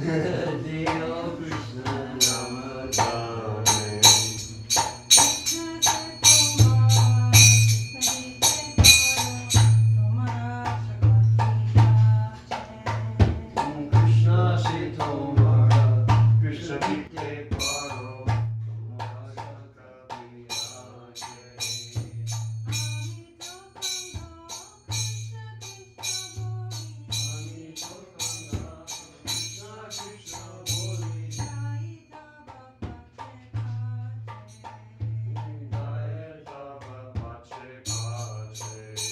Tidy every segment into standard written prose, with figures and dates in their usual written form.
Dev Krishna Nama Jane. Krishna se tomara, Krishna kite paro, tomara kabira jai. Ani Chokanda, Krishna Krishna boli, Jaya Java Pache Pache. Jaya Java Pache Pache.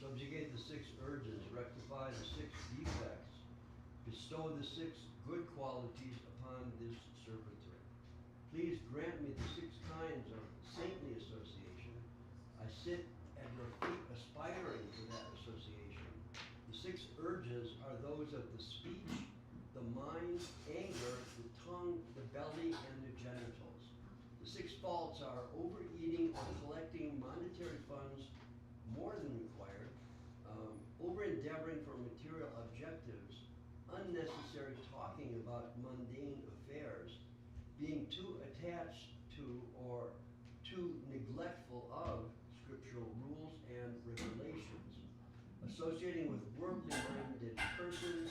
Subjugate the six urges, rectify the six defects, bestow the six good qualities upon this servitor. Please grant me the six kinds of saintly association. I sit at your feet aspiring to that association. The six urges are those of the speech, the mind, anger, the tongue, the belly, and the genitals. The six faults are overeating or collecting monetary funds more than required, over-endeavoring for material objectives, unnecessary talking about mundane affairs, being too attached to or too neglectful of scriptural rules and regulations, associating with worldly-minded persons,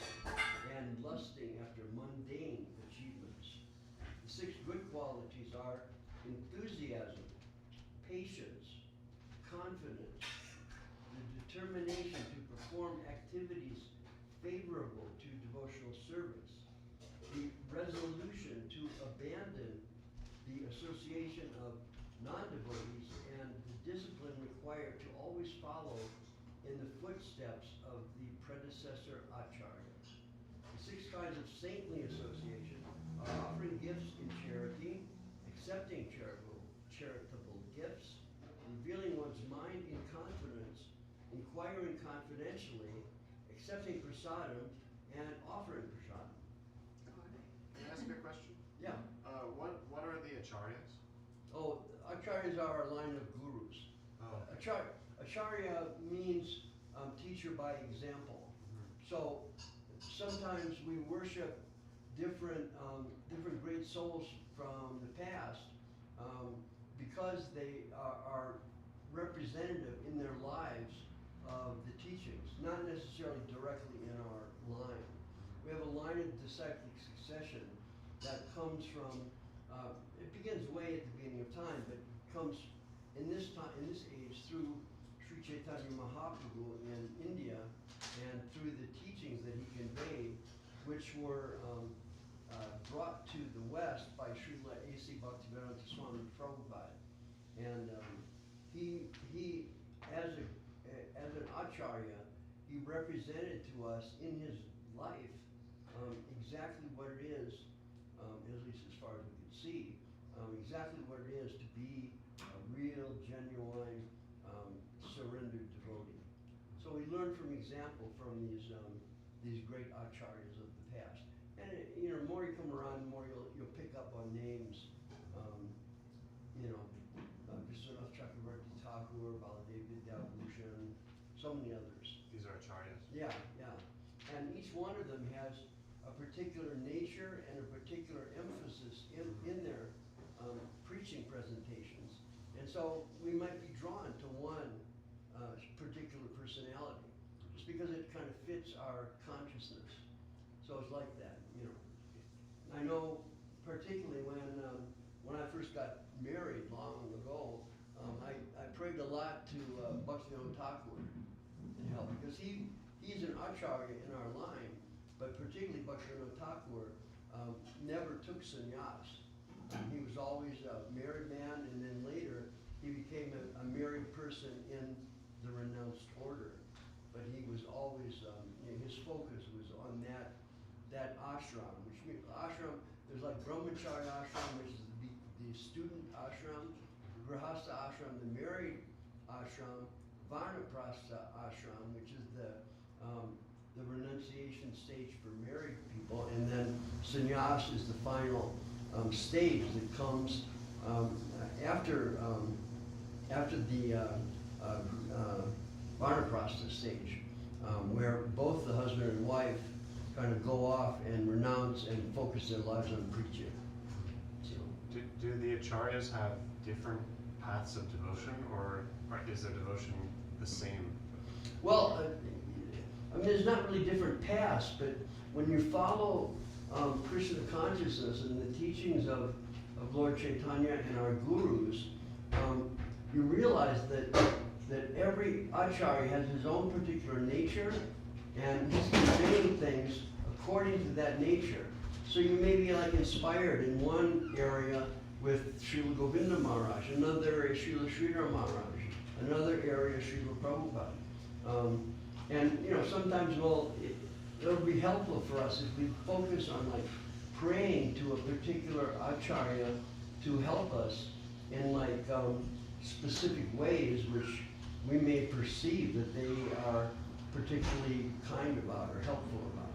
and lusting after mundane achievements. The six good qualities are enthusiasm, patience, confidence, the determination to perform activities favorable to devotional service, the resolution to abandon the association of non-devotees, and the discipline required to always follow in the footsteps of the predecessor acharyas. The six kinds of saintly association are offering gifts in charity, accepting charitable gifts, revealing one's mind in confidence, inquiring confidentially, accepting prasadam, and offering prasadam. Can I ask you a question? Yeah. What are the acharyas? Oh, acharyas are a line of gurus. Oh. Acharya means teacher by example. So sometimes we worship different great souls from the past because they are representative in their lives of the teachings, not necessarily directly in our line. We have a line of disciplic succession that comes from, it begins way at the beginning of time, but comes in this time, in this age, through Sri Chaitanya Mahaprabhu in India, and through the teachings that he conveyed, which were brought to the West by Srila A.C. Bhaktivedanta Swami Prabhupada. And he as an acharya, he represented to us in his life exactly what it is, at least as far as we could see, exactly what it is to be a real, genuine, surrendered devotee. So we learn from example from these great acharyas of the past. And you know, the more you come around, the more you'll pick up on names. Vishwanath Chakravarti Thakur, Baladev Vidyabhushan, so many others. These are acharyas? Yeah, yeah. And each one of them has a particular nature and a particular emphasis in their preaching presentations. And so we might be drawn to one particular personality, just because it kind of fits our consciousness. So it's like that, you know. I know particularly when I first got married long ago, I prayed a lot to Bhaktivinoda Thakur to help, because he's an acharya in our line, but particularly Bhaktivinoda Thakur never took sannyas. He was always a married man, and then later he became a married person in the renounced order. But he was always, his focus was on that ashram, which means ashram, there's like brahmacharya ashram, which is the student ashram, grihastha ashram, the married ashram, vanaprastha ashram, which is the renunciation stage for married people, and then sannyas is the final stage that comes after the vanaprastha stage, where both the husband and wife kind of go off and renounce and focus their lives on preaching. So, do the acharyas have different paths of devotion, or is their devotion the same? well, I mean, there's not really different paths, but when you follow Krishna consciousness and the teachings of Lord Chaitanya and our gurus, you realize that every acharya has his own particular nature, and he's conveying things according to that nature. So you may be like inspired in one area with Srila Govinda Maharaj, another area Srila Sridhar Maharaj, another area Srila Prabhupada. And you know, sometimes it'll be helpful for us if we focus on like praying to a particular acharya to help us in like specific ways which we may perceive that they are particularly kind about or helpful about.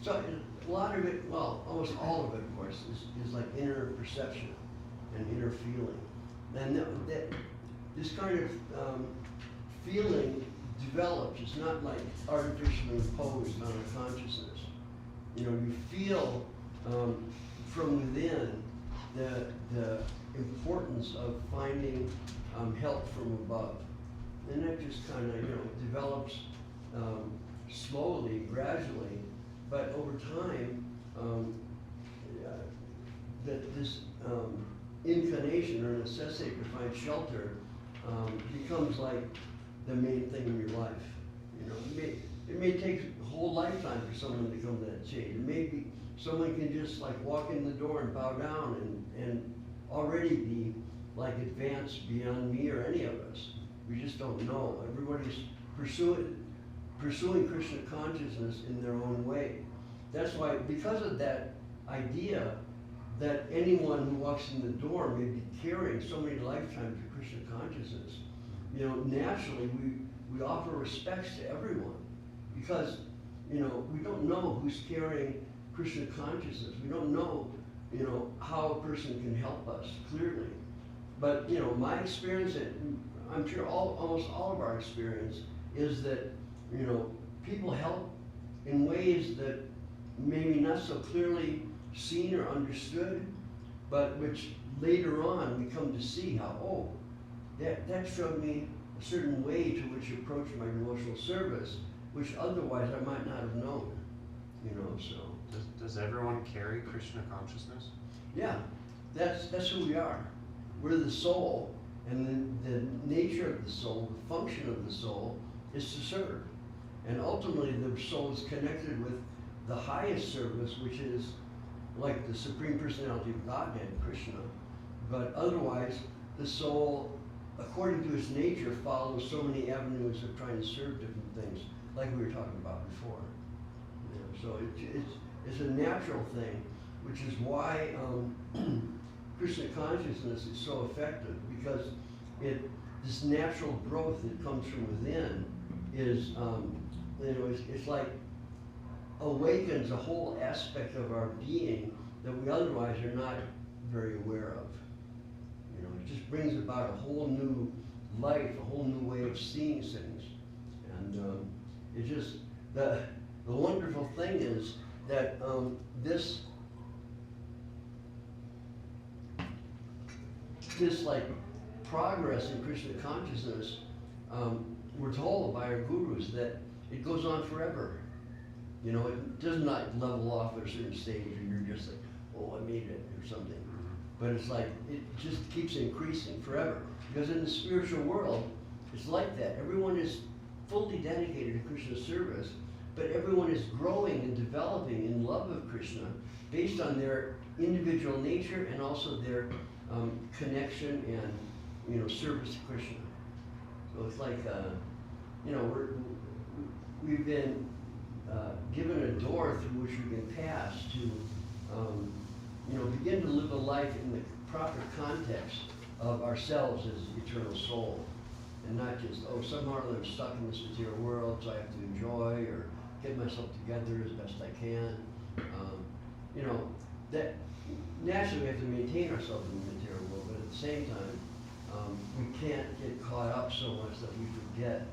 So a lot of it, well, almost all of it, of course, is like inner perception and inner feeling. And that this kind of feeling develops. It's not like artificially imposed on our consciousness. You know, you feel from within the importance of finding help from above. And that just kind of, you know, develops slowly, gradually, but over time, that this inclination or necessity to find shelter becomes like the main thing in your life. You know, it may take a whole lifetime for someone to come to that stage. It may be someone can just like walk in the door and bow down and already be like advanced beyond me or any of us. We just don't know. Everybody's pursuing Krishna consciousness in their own way. That's why, because of that idea that anyone who walks in the door may be carrying so many lifetimes of Krishna consciousness, you know, naturally we offer respects to everyone, because, you know, we don't know who's carrying Krishna consciousness. We don't know, you know, how a person can help us clearly. But, you know, my experience, and I'm sure almost all of our experience, is that, you know, people help in ways that maybe not so clearly seen or understood, but which later on, we come to see how, oh, that showed me a certain way to which to approach my devotional service, which otherwise I might not have known, so. Does everyone carry Krishna consciousness? Yeah, that's who we are. We're the soul, and the nature of the soul, the function of the soul, is to serve. And ultimately, the soul is connected with the highest service, which is like the Supreme Personality of Godhead, Krishna. But otherwise, the soul, according to its nature, follows so many avenues of trying to serve different things, like we were talking about before. So it's a natural thing, which is why Krishna consciousness is so effective, because this natural growth that comes from within is, it's like awakens a whole aspect of our being that we otherwise are not very aware of. It just brings about a whole new life, a whole new way of seeing things. And it just, the wonderful thing is that this like progress in Krishna consciousness, we're told by our gurus that it goes on forever. It does not level off at a certain stage and you're just like, oh, I made it or something. But it's like, it just keeps increasing forever. Because in the spiritual world, it's like that. Everyone is fully dedicated to Krishna's service, but everyone is growing and developing in love of Krishna based on their individual nature and also their connection and service to Krishna. So it's like we've been given a door through which we can pass to begin to live a life in the proper context of ourselves as eternal soul, and not just, oh, somehow I'm stuck in this material world, so I have to enjoy or get myself together as best I can. That naturally we have to maintain ourselves in the material world, but at the same time, we can't get caught up so much that we forget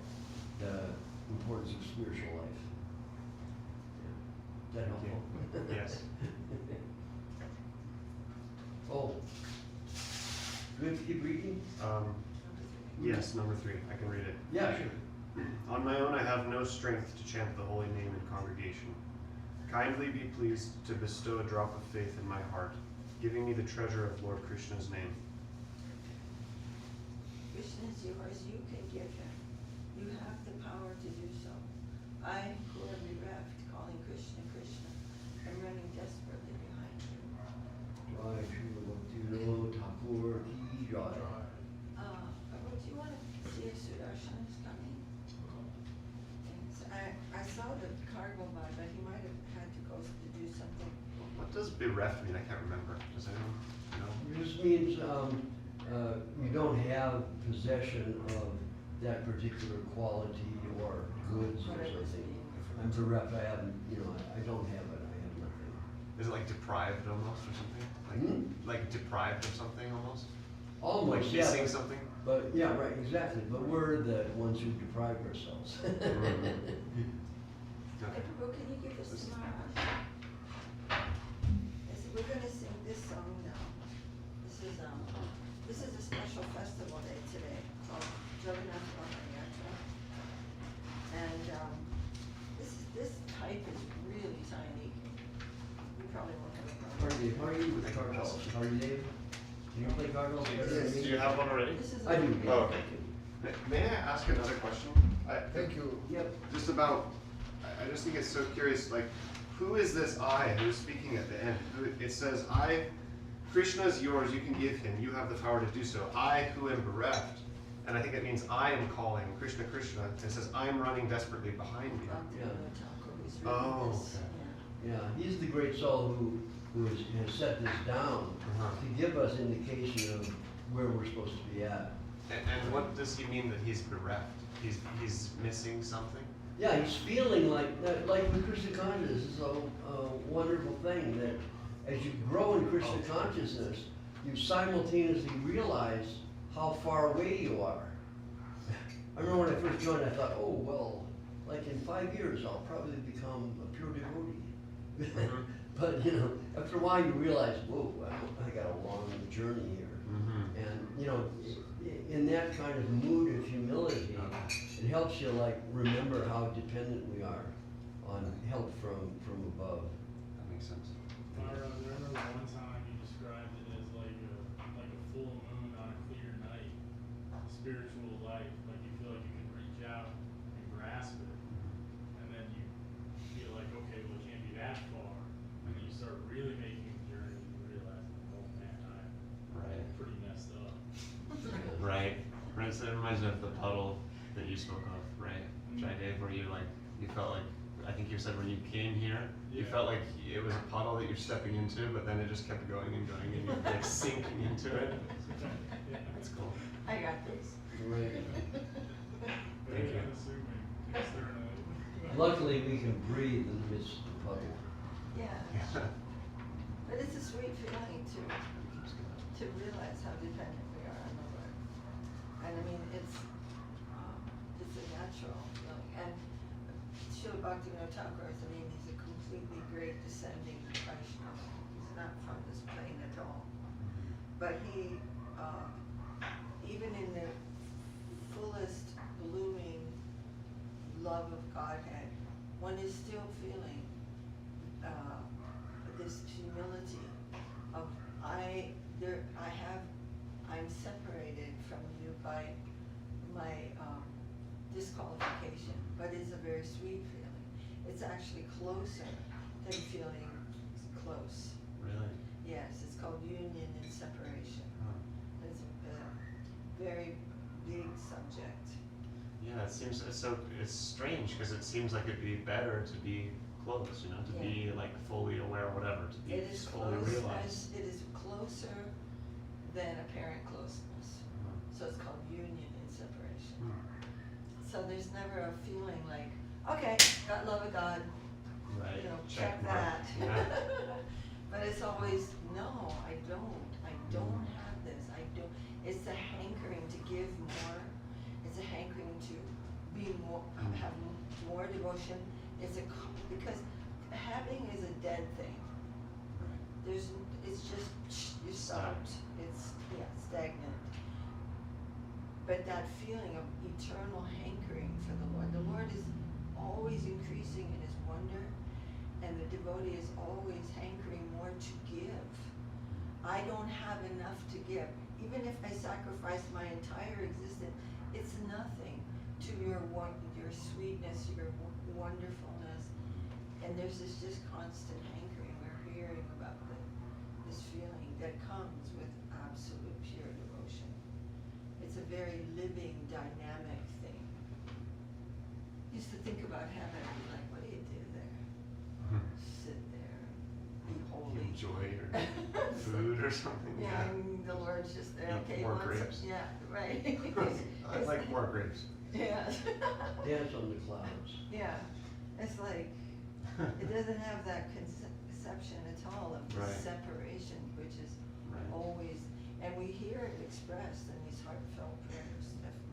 the importance of spiritual life. Is that helpful? Yes. Oh, do we have to keep reading? Yes, number 3. I can read it. Yeah, sure. On my own, I have no strength to chant the holy name in congregation. Kindly be pleased to bestow a drop of faith in my heart, giving me the treasure of Lord Krishna's name. Krishna is yours, you can give him. You have the power to do so. I, who am bereft, calling Krishna, Krishna, am running desperately behind you. Jai Shri Bhakti Thakur Ki Jai. But do you want to see if Sudarshan is coming? Thanks. I saw the car go by, but he might have had to go to do something. What does bereft mean? I can't remember. Does anyone know? It just means you don't have possession of that particular quality or goods or something. I'm bereft. I haven't. I don't have it. I have nothing. Is it like deprived almost or something? Like deprived of something almost? Almost, like yeah. missing something? But yeah, right, exactly. But we're the ones who deprive ourselves. Okay. Hey, Prabhu, can you give us some Maharaj? We're going to sing this song now. This is a special festival day today called Jagannath Yatra. And this type is really tiny. You probably won't have a problem. How are you with cartels? How are you, Dave? Do you play cartels? Do you have one already? This is I do. Yeah. Oh, okay. May I ask another question? Thank you. Yep. Just about, I just think it's so curious, like, who is this I who's speaking at the end? It says, Krishna is yours, you can give him, you have the power to do so. I who am bereft. And I think it means I am calling Krishna, Krishna. It says, I am running desperately behind you. Yeah. Oh, Yeah, he's the great soul who has set this down to give us indication of where we're supposed to be at. And what does he mean that he's bereft? He's missing something? Yeah, he's feeling like with Krishna consciousness is a wonderful thing that as you grow in Krishna consciousness, you simultaneously realize how far away you are. I remember when I first joined, I thought, oh, well, like in 5 years, I'll probably become a pure devotee. But, you know, after a while you realize, whoa, I got a long journey here. Mm-hmm. And, you know, in that kind of mood of humility, it helps you like remember how dependent we are on help from above. That makes sense. Myra, I remember one time you described it as like a full moon on a clear night, spiritual life, like you feel like you can reach out and grasp it, and then you feel like, okay, well, it can't be that far, and then you start really making the journey, and you realize, oh man, I'm Right. pretty messed up. Right. Right. So it reminds me of the puddle that you spoke of, right? Jai Dave, where you felt like, I think you said when you came here, you Yeah. felt like it was a puddle that you're stepping into, but then it just kept going and going, and you're like sinking into it. Yeah. That's cool. I got this. Right. Better you. than assuming externally. Luckily, we can breathe in the midst of the puddle. Yeah, Yeah. but it's a sweet feeling to realize how dependent we are on the Lord. And I mean, it's a natural feeling. And Srila Bhaktivinoda Thakur, I mean, he's a completely great descending Vaishnava. He's not from this plane at all. But he, even in the fullest blooming love of Godhead, one is still feeling this humility of I'm separated from you by my disqualification, but it's a very sweet feeling. It's actually closer than feeling close. Really? Yes, it's called union and separation. Huh. It's a very big subject. Yeah, it seems it's strange because it seems like it'd be better to be close, you know, to be like fully aware, whatever, to be It is fully realized. it is closer than apparent closeness. So it's called union and separation. Hmm. So there's never a feeling like, okay, got love of God, Right. you know, check mark. that. Yeah. But it's always, no, I don't have this, I don't. It's the hankering to give more. It's a hankering to be more, have more devotion. Because having is a dead thing. Right. It's just, you're stopped. It's, stagnant. But that feeling of eternal hankering for the Lord is always increasing in his wonder, and the devotee is always hankering more to give. I don't have enough to give. Even if I sacrifice my entire existence, it's nothing to your sweetness, your wonderfulness. And there's this just constant hankering. We're hearing about this feeling that comes with absolute pure devotion. It's a very living, dynamic thing. Used to think about heaven and be like, what do you do there? Sit there, be holy. Enjoy your food or something. Yeah, and the Lord's just there. Eat Okay, more what's up? grapes. Yeah, right. I'd like more grapes. Yeah. Dance on the clouds. Yeah, it's like, it doesn't have that conception at all of the Right. separation, which is Right. always, and we hear it expressed in these heartfelt prayers.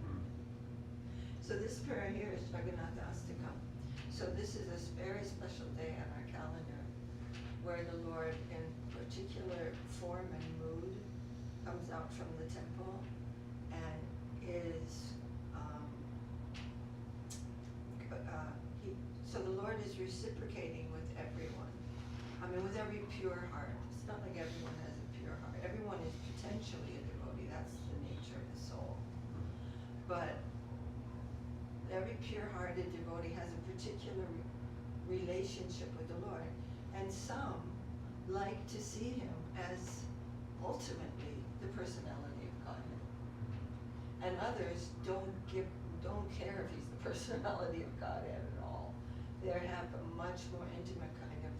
Mm. So this prayer here is Jagannath Astakam. So this is a very special day on our calendar where the Lord in particular form and mood comes out from the temple and is so the Lord is reciprocating with everyone. I mean, with every pure heart. It's not like everyone has a pure heart. Everyone is potentially a devotee. That's the nature of the soul. But every pure-hearted devotee has a particular relationship with the Lord. And some like to see him as ultimately the personality of Godhead. And others don't care if he's the personality of Godhead at all. They have a much more intimate kind of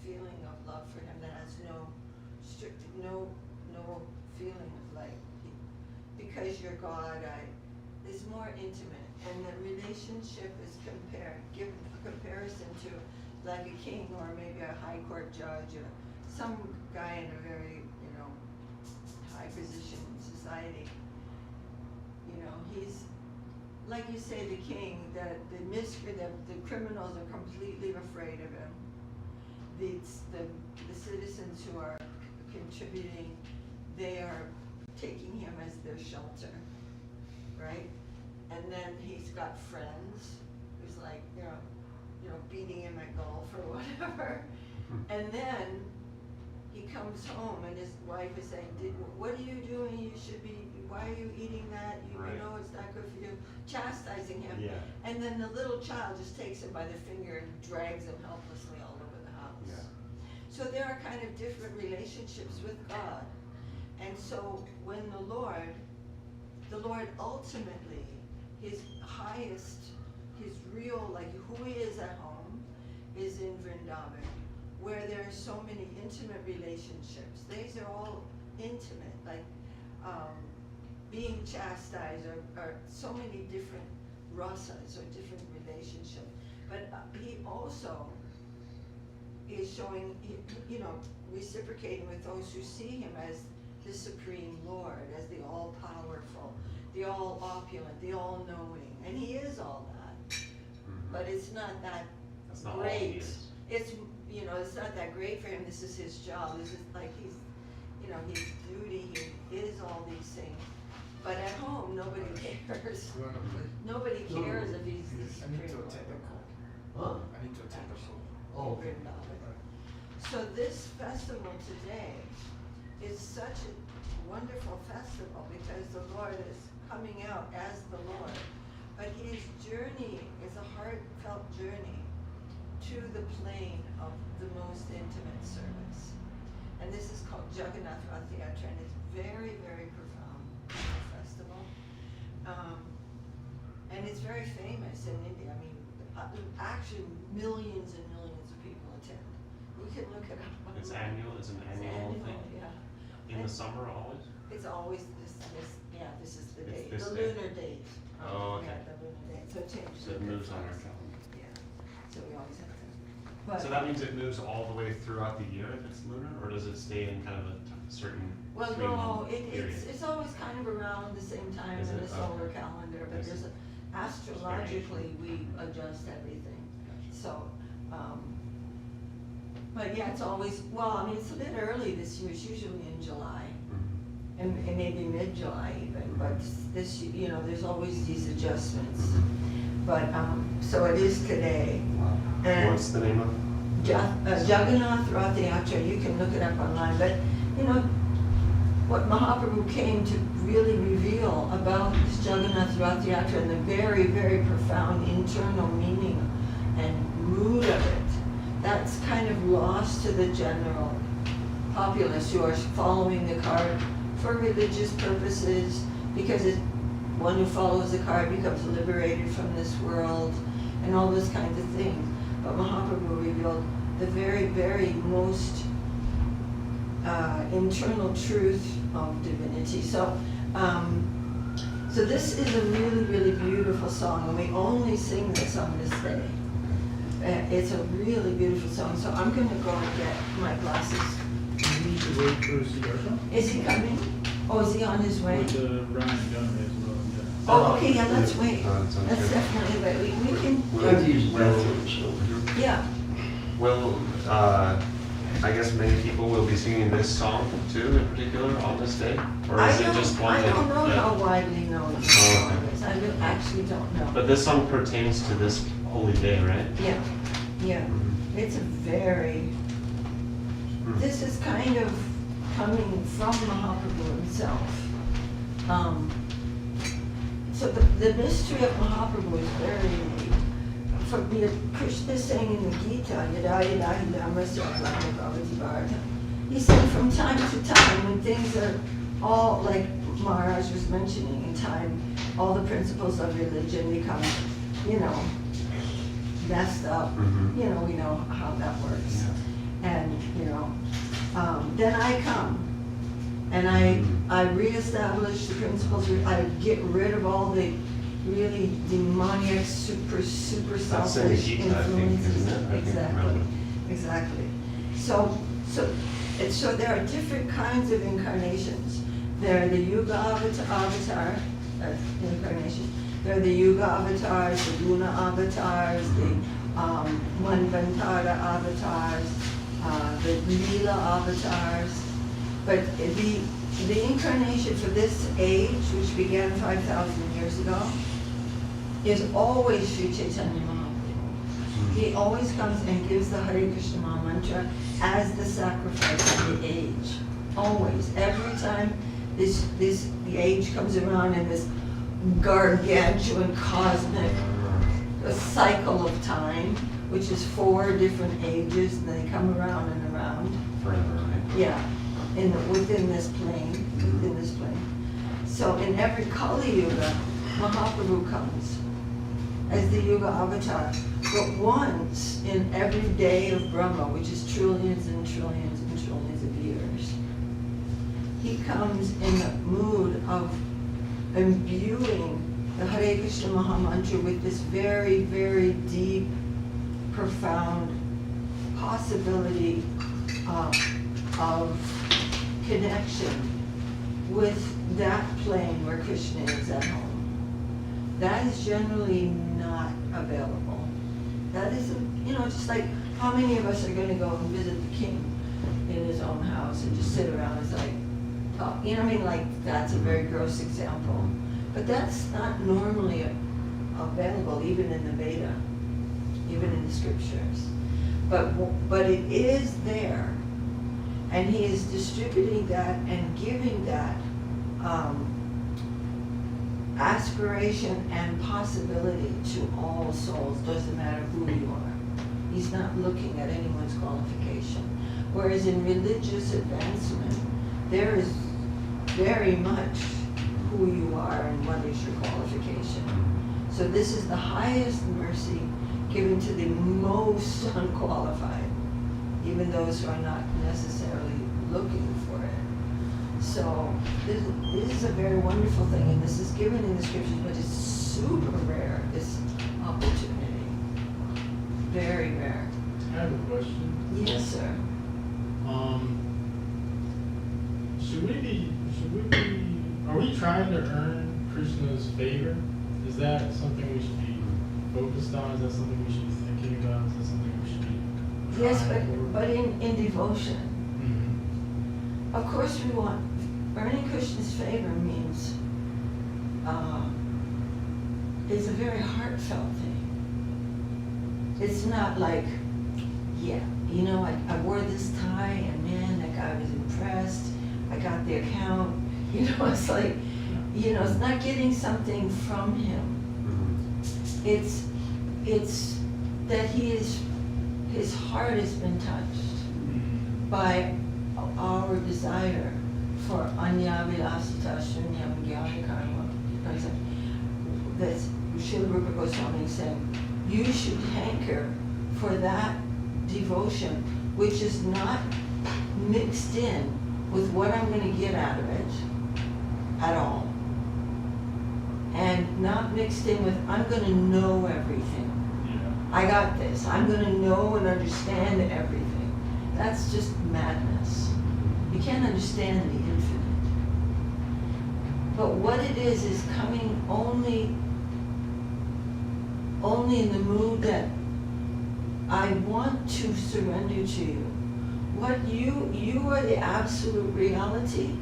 feeling of love for him that has no feeling of like, because you're God, is more intimate. And the relationship is given a comparison to like a king or maybe a high court judge or some guy in a very, high position in society. He's, like you say, the king, the criminals are completely afraid of him. the citizens who are contributing, they are taking him as their shelter, right? And then he's got friends who's like, beating him at golf or whatever. And then he comes home and his wife is saying, what are you doing? Why are you eating that? You Right. know it's not good for you. Chastising him. Yeah. And then the little child just takes him by the finger and drags him helplessly all over the house. Yeah. So there are kind of different relationships with God. And so when the Lord ultimately, his highest, his real, like who he is at home, is in Vrindavan, where there are so many intimate relationships. These are all intimate, like being chastised, or so many different rasas or different relationships. But he also is showing, reciprocating with those who see him as the Supreme Lord, as the all-powerful, the all-opulent, the all-knowing. And he is all that. But it's not that That's not all he great. is. It's not that great for him. This is his job. This is like his duty. He is all these things. But at home, nobody cares. You wanna play? Nobody cares if he's the I need to Supreme attend the Lord. call. Huh? I need to attend the call. Oh. So this festival today is such a wonderful festival because the Lord is coming out as the Lord. But his journey is a heartfelt journey to the plane of the most intimate service. And this is called Jagannath Rath Yatra, and it's very, very profound festival. And it's very famous in India. I mean, actually millions and millions of people attend. You can look it up online. It's annual, it's an annual thing? Yeah. In the And summer always? It's always this is the It's date, this the day. lunar date. Oh, okay. Yeah, the lunar date, so it changes. So it moves on our calendar. Yeah, so we always have to. But, So that means it moves all the way throughout the year if it's lunar, or does it stay in kind of a certain well, no, 3-month period? it's always kind of around the same time Is in it? the solar Okay. calendar, I but see. astrologically, we adjust everything. So, but yeah, it's always, it's a bit early this year, it's usually in July. Mhm. And maybe mid-July even, but this, there's always these adjustments. But, so it is today. And What's the name of? Jagannath Rath Yatra, you can look it up online, but, what Mahaprabhu came to really reveal about this Jagannath Rath Yatra and the very, very profound internal meaning and mood of it, that's kind of lost to the general populace who are following the cart for religious purposes, because one who follows the cart becomes liberated from this world and all those kinds of things. But Mahaprabhu revealed the very, very most internal truth of divinity. So this is a really, really beautiful song, and we only sing this on this day. It's a really beautiful song, so I'm going to go and get my glasses. You need to wait for Siddhartha? Is he coming? Oh, is he on his way? With Ryan Gunn as well, yeah. Oh, okay, yeah, let's wait. that sounds Let's good. definitely wait. We can, We have to use the bathrooms over here. yeah. Will, I guess many people will be singing this song too in particular on this day? Or is it just one I that? don't know that- how widely known this Oh, song okay. is. I actually don't know. But this song pertains to this holy day, right? Yeah, yeah. It's a very, this is kind of coming from Mahaprabhu himself. So the mystery of Mahaprabhu is very unique. For Krishna is saying in the Gita, Yada Yada Dhamasya Bhagavati Bharata. He's saying from time to time when things are all, like Maharaj was mentioning, in time, all the principles of religion become, messed up. Mhm. We know how that works. And, then I come and I reestablish the principles, I get rid of all the really demoniac, super That's in the selfish Gita, I think, influences. isn't it? I think, Exactly, rather. exactly. So there are different kinds of incarnations. There are the Yuga avatar incarnations. There are the Yuga avatars, the Guna avatars, the Manvantara avatars, the Leela avatars. But the incarnation for this age, which began 5,000 years ago, is always Sri Chaitanya Mahaprabhu. He always comes and gives the Hare Krishna Maha Mantra as the sacrifice of the age. Always. Every time the age comes around in this gargantuan cosmic cycle of time, which is 4 different ages, and they come around and around. Forever, right? Yeah, within this plane, within this plane. So in every Kali Yuga, Mahaprabhu comes as the Yuga avatar, but once in every day of Brahma, which is trillions and trillions and trillions of years, he comes in the mood of imbuing the Hare Krishna Maha Mantra with this very, very deep, profound possibility of connection with that plane where Krishna is at home. That is generally not available. That isn't, just like how many of us are going to go and visit the king in his own house and just sit around and like, talk, like that's a very gross example. But that's not normally available even in the Veda, even in the scriptures. But it is there, and he is distributing that and giving that aspiration and possibility to all souls, doesn't matter who you are. He's not looking at anyone's qualification. Whereas in religious advancement, there is very much who you are and what is your qualification. So this is the highest mercy given to the most unqualified, even those who are not necessarily looking for it. So this is a very wonderful thing, and this is given in the scriptures, but it's super rare, this opportunity. Very rare. I have a question. Yes, sir. Are we trying to earn Krishna's favor? Is that something we should be focused on? Is that something we should be thinking about? Is that something we should be Yes, trying for? but in devotion. Mhm. Of course we want, earning Krishna's favor means, it's a very heartfelt thing. It's not like, yeah, I wore this tie and man, that guy was impressed. I got the account. It's like, it's not getting something from him. It's that his heart has been touched by our desire for anya vilasita shunyam jnana karma. That's Srila Rupa Goswami saying, you should hanker for that devotion which is not mixed in with what I'm going to get out of it at all. And not mixed in with, I'm going to know everything. Yeah. I got this. I'm going to know and understand everything. That's just madness. You can't understand the infinite. But what it is coming only in the mood that I want to surrender to you. What you are the absolute reality.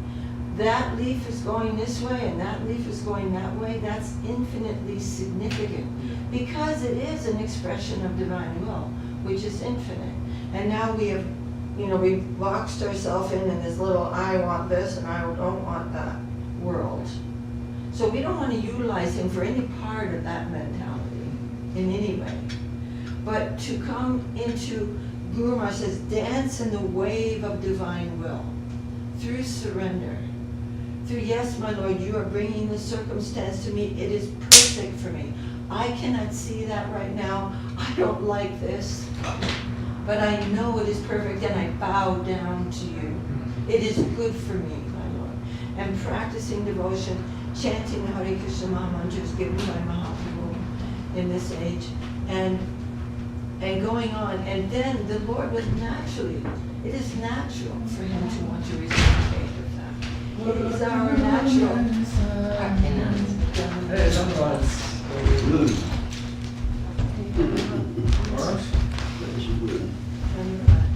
That leaf is going this way and that leaf is going that way. That's infinitely significant because it is an expression of divine will, which is infinite. And now we have, we've boxed ourselves in this little I want this and I don't want that world. So we don't want to utilize him for any part of that mentality in any way. But to come into, Guru Maharaj says, dance in the wave of divine will through surrender. Through, yes, my Lord, you are bringing the circumstance to me. It is perfect for me. I cannot see that right now. I don't like this. But I know it is perfect and I bow down to you. It is good for me, my Lord. And practicing devotion, chanting the Hare Krishna Maha Mantras given by Mahaprabhu in this age, and going on. And then the Lord was naturally, it is natural for him to want to receive faith of that. It is our natural. Hey, Dandavat. Good. Alright. That is good. And,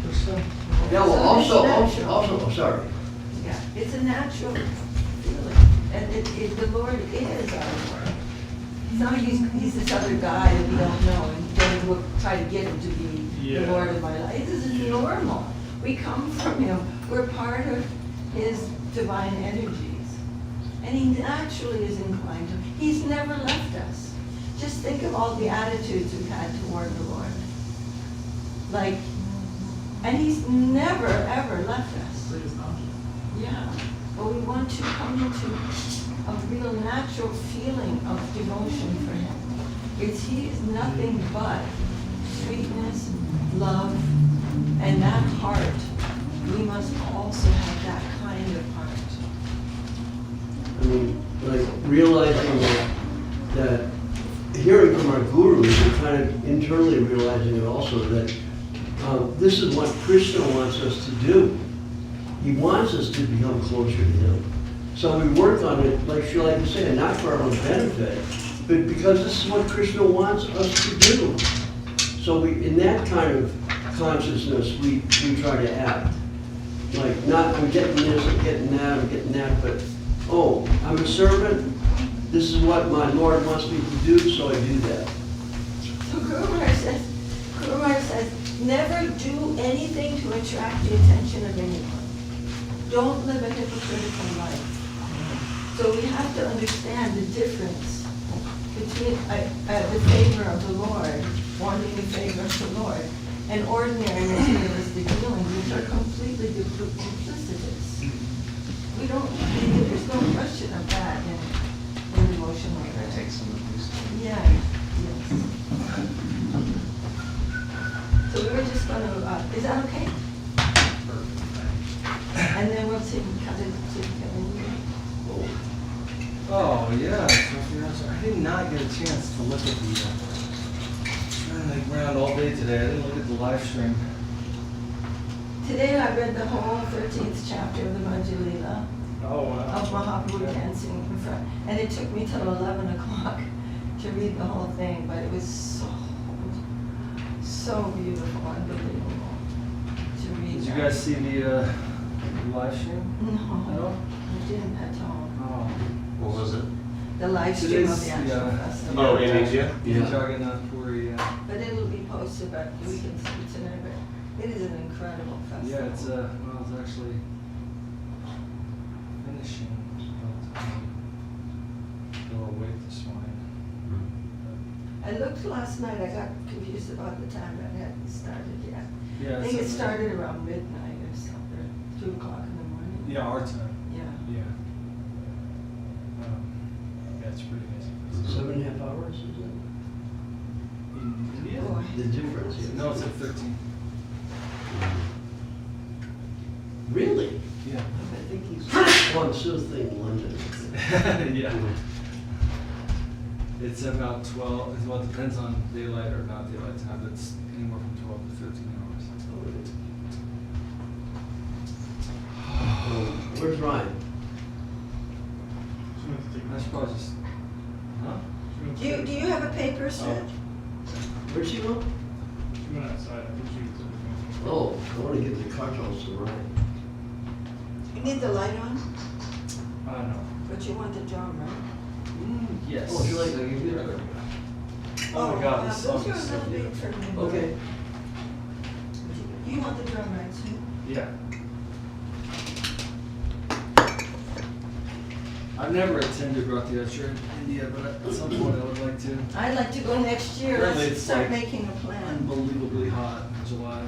Good stuff. Yeah, well, So it's natural. oh, sorry. Yeah, it's a natural feeling, and the Lord is our Lord. It's not he's this other guy that we don't know, and then we'll try to get him to be the Yeah. Lord of my life. This is normal. We come from him. We're part of his divine energies. And he naturally is inclined to, he's never left us. Just think of all the attitudes we've had toward the Lord. Like, and he's never, ever left us. Yeah, but we want to come into a real natural feeling of devotion for him. He is nothing but sweetness, love, and that heart. We must also have that kind of heart. I mean, like realizing that hearing from our gurus and kind of internally realizing it also that this is what Krishna wants us to do. He wants us to become closer to him. So we work on it, like you said, not for our own benefit, but because this is what Krishna wants us to do. So we, in that kind of consciousness, we try to act. Like, not, I'm getting this, I'm getting that, but, oh, I'm a servant. This is what my Lord wants me to do, so I do that. So Guru Maharaj says, never do anything to attract the attention of anyone. Don't live a hypocritical life. So we have to understand the difference between the favor of the Lord, wanting the favor of the Lord, and ordinary materialistic dealings, which are completely duplicitous. There's no question of that in devotional Can I life. take some of these? Yeah, yes. So we were just gonna, is that okay? And then we'll see, cut it to Kevin. Oh, yeah, so, I did not get a chance to look at the, trying to like around all day today, I didn't look at the live stream. Today I read the whole 13th chapter of the Manjalila Oh, wow. of Mahaprabhu dancing in front, and it took me till 11 o'clock to read the whole thing, but it was so beautiful, unbelievable to read. Did you that. guys see the live stream? No, at all? I didn't at all. Oh. What was it? The live stream of the Today's, actual yeah. festival. Oh, in India? Yeah. Jagannath Puri, But it'll be posted, but we can see it tonight, but it is an incredible festival. yeah, it's well, it's actually finishing. But, a little late this morning. I looked last night, I got confused about the time, but it hadn't started yet. Yeah, I think it it's, started around midnight or something, 2 o'clock in the morning. Yeah, our time. Yeah. Yeah. Yeah, it's pretty amazing. 7.5 hours, is it? In India? Boy. The difference, yeah. No, it's at 13. Really? Yeah. I think he's one still thing in London. Yeah. It's about 12, well, it depends on daylight or not daylight time, but it's anywhere from 12 to 13 hours. Where's Ryan? That's probably just, huh? Do you have a paper, sir? Where'd she go? She went outside, I think she was. Oh, I wanna give the cartons to Ryan. You need the light on, I don't know. but you want the drum, right? Yes. Oh, would you like to give you that? Oh my god, this song Those are is a so little big beautiful. for me. Okay. You want the drum, right, Sue? Yeah. I've never attended Rath Yatra in India, but at some point I would like to. I'd like to go next year, Apparently let's it's start like making a plan. Unbelievably hot in July.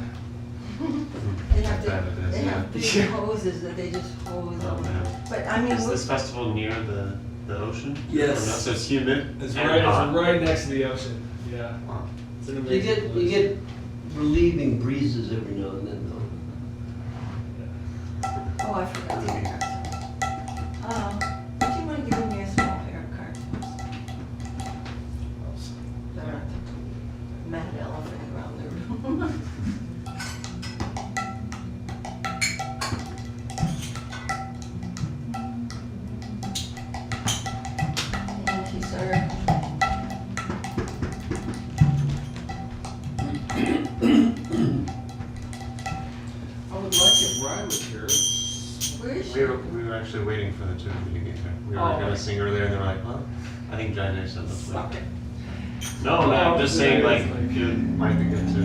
They have I bet it is, they have yeah. big hoses that they just hose Oh, over. man. But I mean, Is this festival near the ocean? Yes. Or not? So it's humid. It's and right, hot. it's right next to the ocean. Yeah. Wow. It's an You amazing get, place. you get relieving breezes every now and then, though. oh, I forgot the haircut. Would you mind giving me a small haircut? The mad elephant around the room. Thank you, sir. I would actually waiting for the two of you to get there. We were Oh. gonna sing earlier, and they were like, "Well, I think Jai said let's wait." Stop it. No, no, I'm just saying like it might be good to.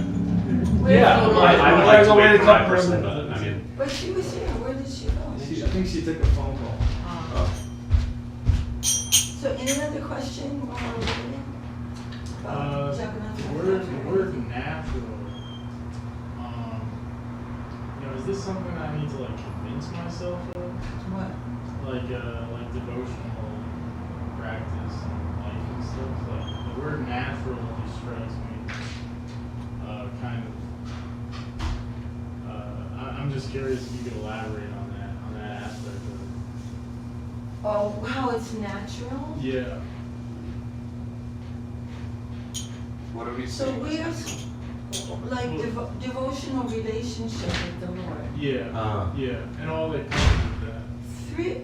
Yeah, Where's the- I would like to wait for my person, but I mean. But she was here, where did she go? I think she took a phone call. Oh. So any other question while we're waiting? About Jagannath? The word natural, is this something I need to like convince myself of? What? Like devotional practice and life and stuff? Like, the word natural just strikes me, kind of, I'm just curious if you could elaborate on that aspect of it. Oh, how it's natural? Yeah. What are we So saying? we're like devotional relationship with the Lord. Yeah, yeah, and all that comes with that. Three,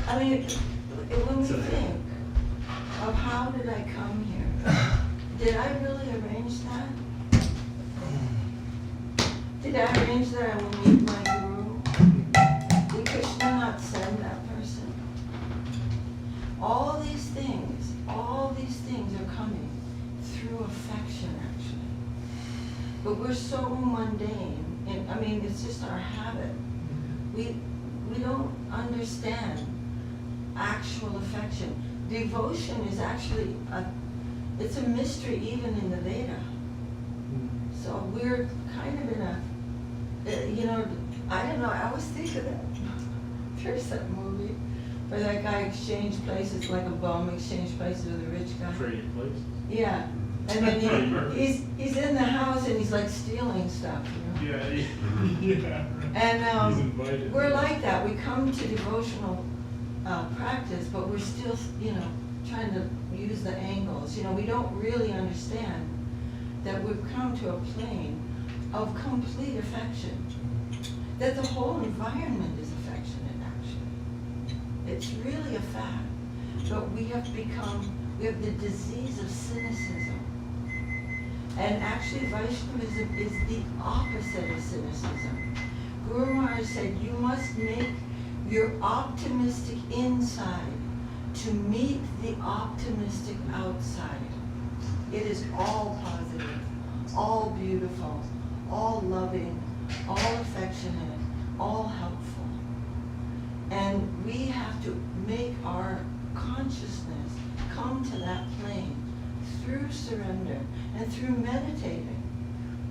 I mean, when we think of how did I come here, did I really arrange that? Did I arrange that I will meet my guru? Did Krishna not send that person? All these things are coming through affection, actually. But we're so mundane, and I mean, it's just our habit. We don't understand actual affection. Devotion is actually it's a mystery even in the Veda. So we're kind of in a, I don't know, I always think of that. There's that movie where that guy exchanged places, like a bum exchanged places with a rich guy. Trading places. Yeah, and then he's in the house and he's like stealing stuff, you know? Yeah, yeah. And He's invited. we're like that. We come to devotional practice, but we're still, trying to use the angles. We don't really understand that we've come to a plane of complete affection. That the whole environment is affectionate, actually. It's really a fact. But we have the disease of cynicism. And actually Vaishnavism is the opposite of cynicism. Guru Maharaj said, you must make your optimistic inside to meet the optimistic outside. It is all positive, all beautiful, all loving, all affectionate, all helpful. And we have to make our consciousness come to that plane through surrender and through meditating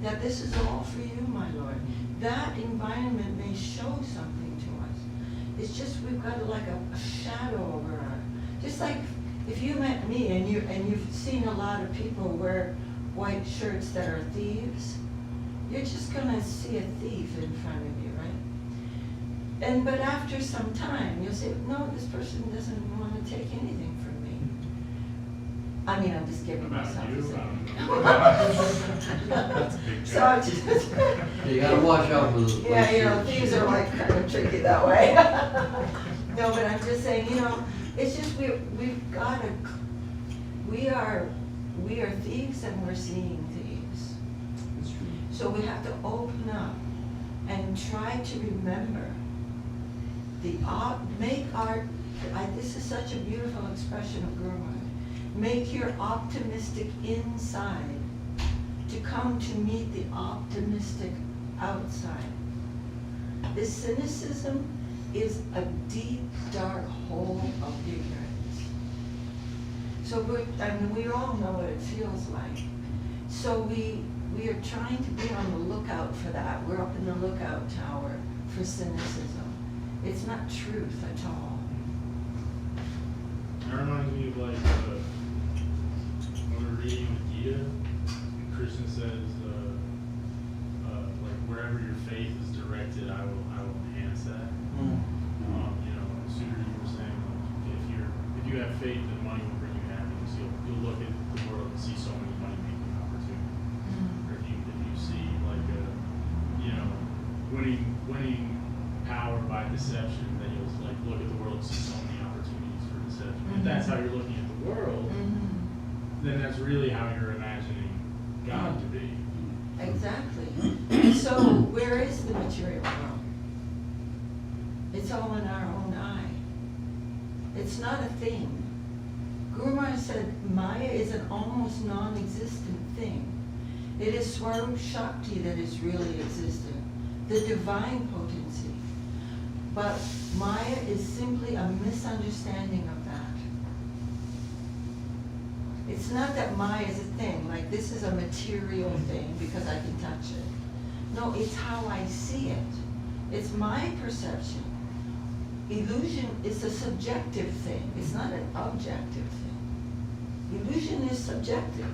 that this is all for you, my Lord. That environment may show something to us. It's just we've got like a shadow over our, just like if you met me and you've seen a lot of people wear white shirts that are thieves, you're just gonna see a thief in front of you, right? But after some time, you'll say, no, this person doesn't want to take anything from me. I mean, I'm just giving About myself you, a So I just, Yeah, you gotta watch out for those. yeah, thieves are like kind of tricky that way. No, but I'm just saying, it's just we've got to, we are thieves and we're seeing thieves. So we have to open up and try to remember this is such a beautiful expression of Guru Maharaj. Make your optimistic inside to come to meet the optimistic outside. This cynicism is a deep, dark hole of ignorance. So we all know what it feels like. So we are trying to be on the lookout for that. We're up in the lookout tower for cynicism. It's not truth at all. It reminds me of like when we're reading the Gita, Krishna says, like wherever your faith is directed, I will enhance that. Sooner you were saying like if you have faith, then money will bring you happiness. You'll look at the world and see so many money making opportunities. Or if you see like winning power by deception, then you'll like look at the world and see so many opportunities for deception. If that's how you're looking at the world, then that's really how you're imagining God to be. Exactly. So where is the material world? It's all in our own eye. It's not a thing. Guru Maharaj said Maya is an almost non-existent thing. It is Swarup Shakti that is really existent, the divine potency. But Maya is simply a misunderstanding of that. It's not that Maya is a thing, like this is a material thing because I can touch it. No, it's how I see it. It's my perception. Illusion is a subjective thing. It's not an objective thing. Illusion is subjective.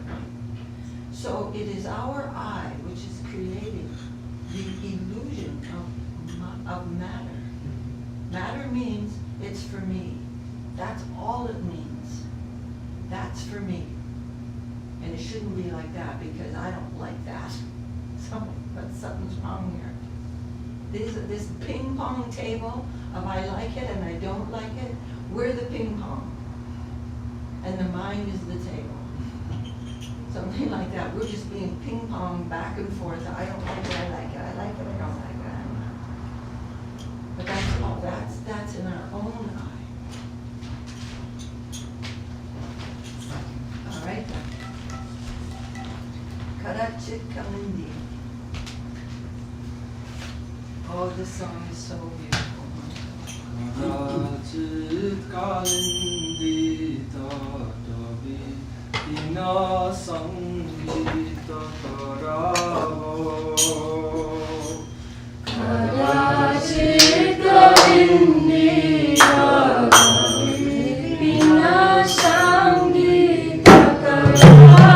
So it is our eye which is creating the illusion of matter. Matter means it's for me. That's all it means. That's for me. And it shouldn't be like that because I don't like that. But something's wrong here. This ping pong table of I like it and I don't like it, we're the ping pong. And the mind is the table. Something like that. We're just being ping pong back and forth. I don't like it, I like it, I like it, I don't like it, I don't like it. But that's all, that's in our own eye. All right then. Karachit Kalindi. Oh, this song is so beautiful. Karachit kalindi tatavi dina sangita karavo. Karachit kalindi tatavi dina sangita karavo.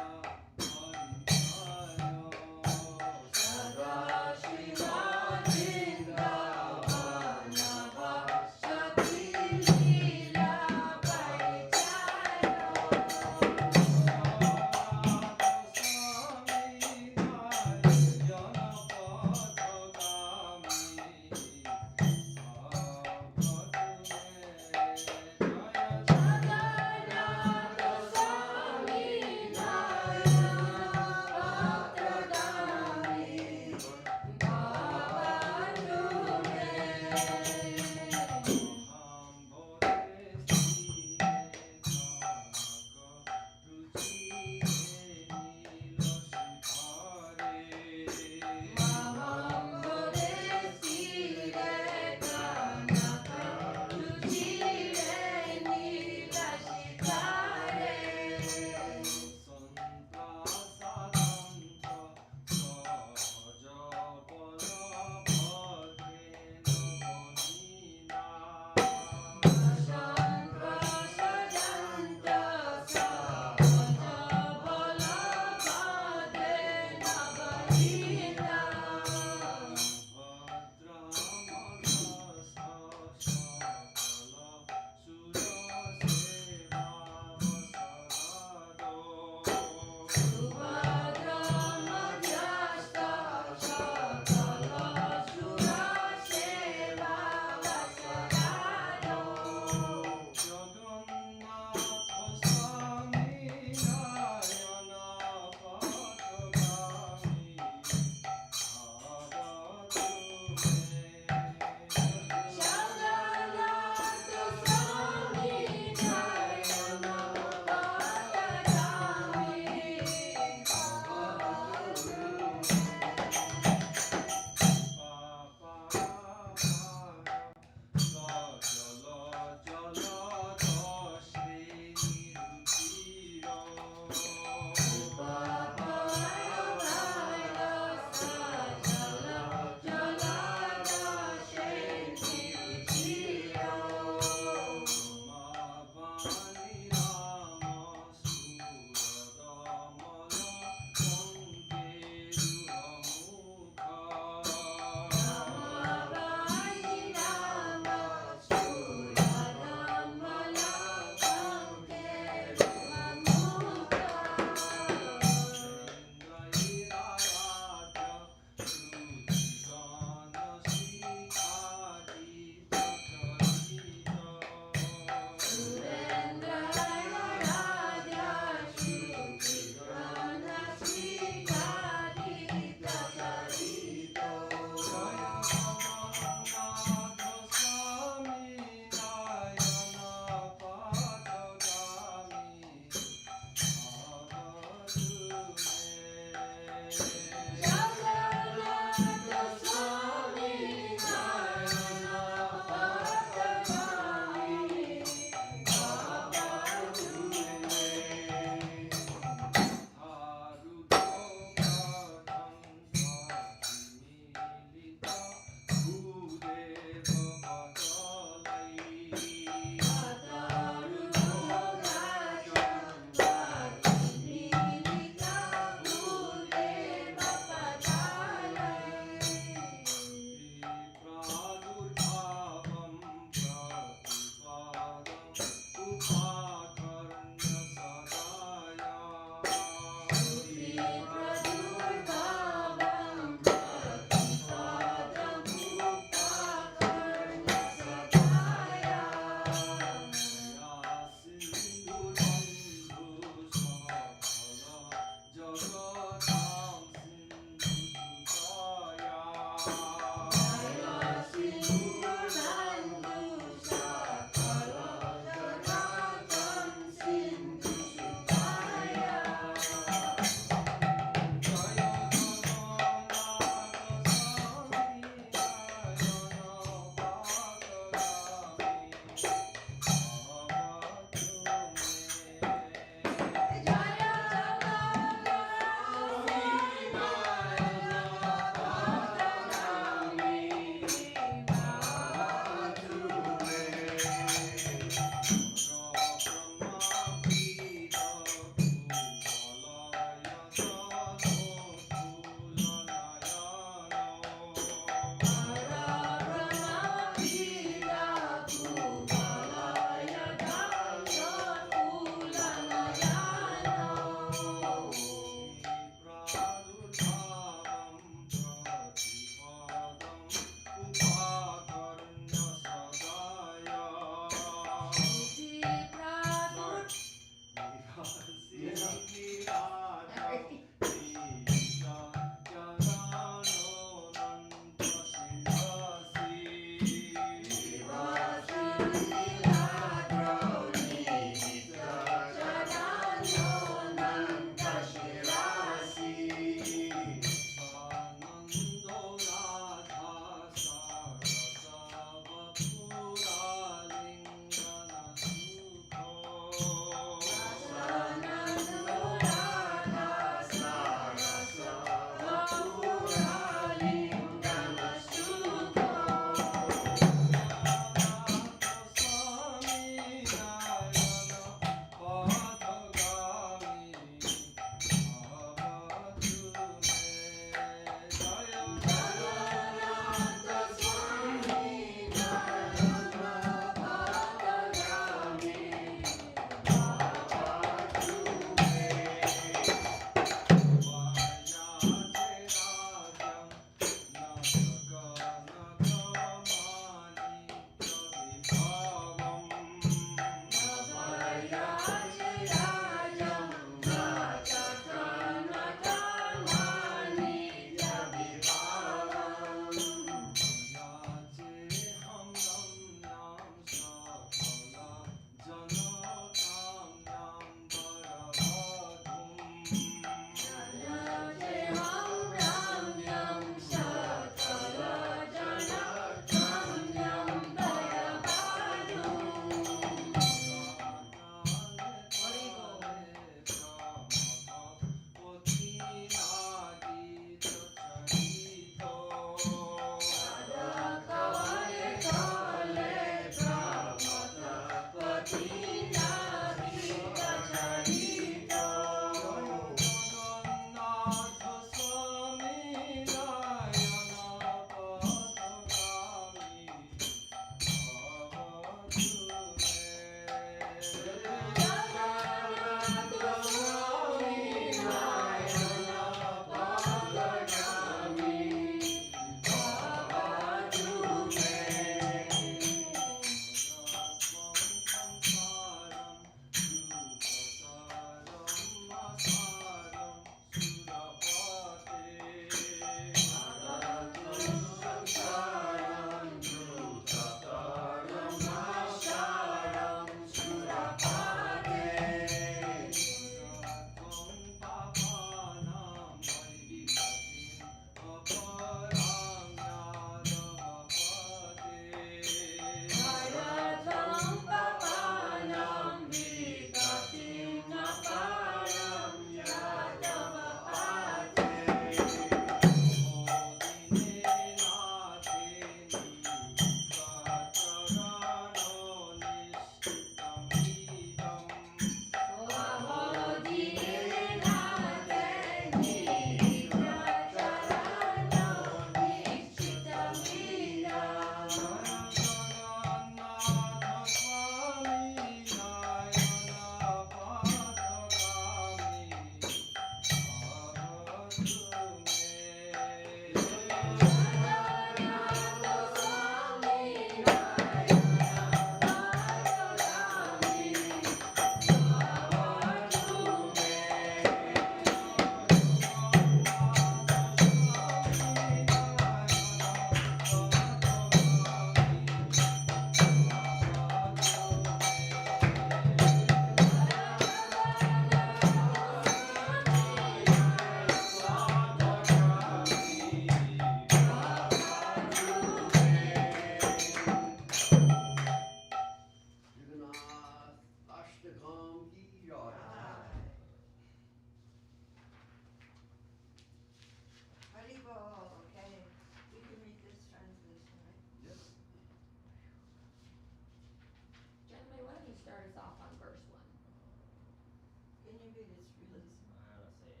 maybe it's really small. I don't see it.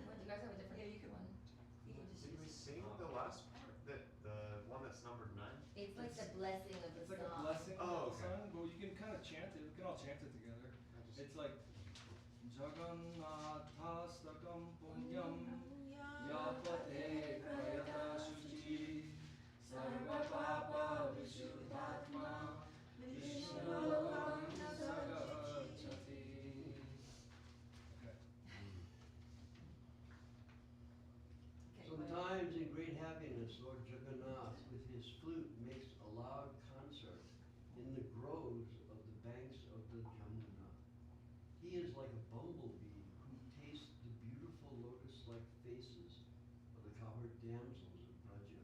What, do you guys have a different Yeah, you can, one? you can just Did we use. sing the last part? The one that's numbered 9? It's like the blessing of the It's like a song. blessing Oh, of the okay. song, but you can kind of chant it. We can all chant it together. It's like Jagannathastakam punyam yapate prayata shuchi sarva papa vishuddhatma vishnulokam sagachati. Okay. Okay, Sometimes in great happiness, Lord Jagannath with his flute makes a loud concert in the groves of the banks of the Jamuna. He is like a bumblebee who tastes the beautiful lotus-like faces of the cowherd damsels of Braja.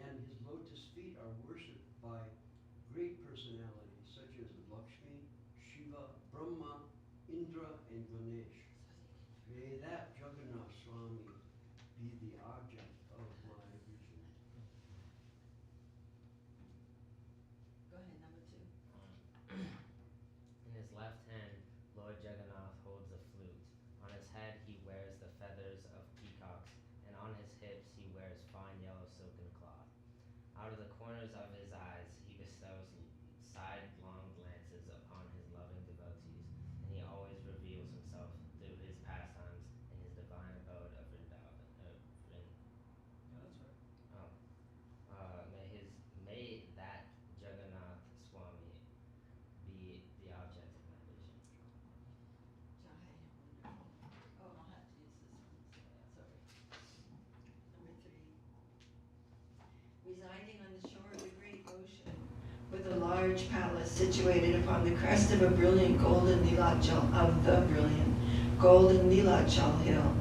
And his lotus feet are worshipped by great personalities such as Lakshmi, Shiva, Brahma, Indra, and Ganesh. May that Jagannath Swami be the object of my vision. Go ahead, number 2. In his left hand, Lord Jagannath holds a flute. On his head, he wears the feathers of peacocks, and on his hips, he wears fine yellow silken cloth. Out of the corners of his eyes, he bestows sidelong glances upon his loving devotees, and he always reveals himself through his pastimes in his divine abode of Vrindavan. Yeah, that's right. May that Jagannath Swami be the object of my vision. Jai, wonderful. Oh, I'll have to use this one, sorry. Number 3. Residing on the shore of the great ocean, with a large palace situated upon the crest of a brilliant golden Nilachal hill,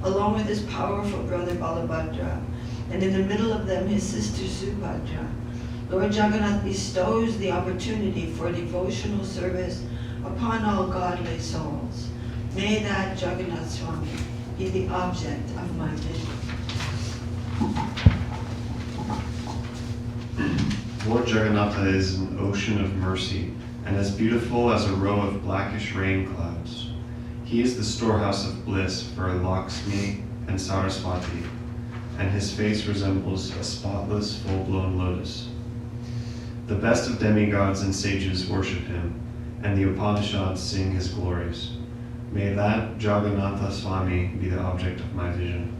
along with his powerful brother Balabhadra, and in the middle of them his sister Subhadra, Lord Jagannath bestows the opportunity for devotional service upon all godly souls. May that Jagannath Swami be the object of my vision. Lord Jagannatha is an ocean of mercy and as beautiful as a row of blackish rain clouds. He is the storehouse of bliss for Lakshmi and Saraswati, and his face resembles a spotless, full-blown lotus. The best of demigods and sages worship him, and the Upanishads sing his glories. May that Jagannatha Swami be the object of my vision.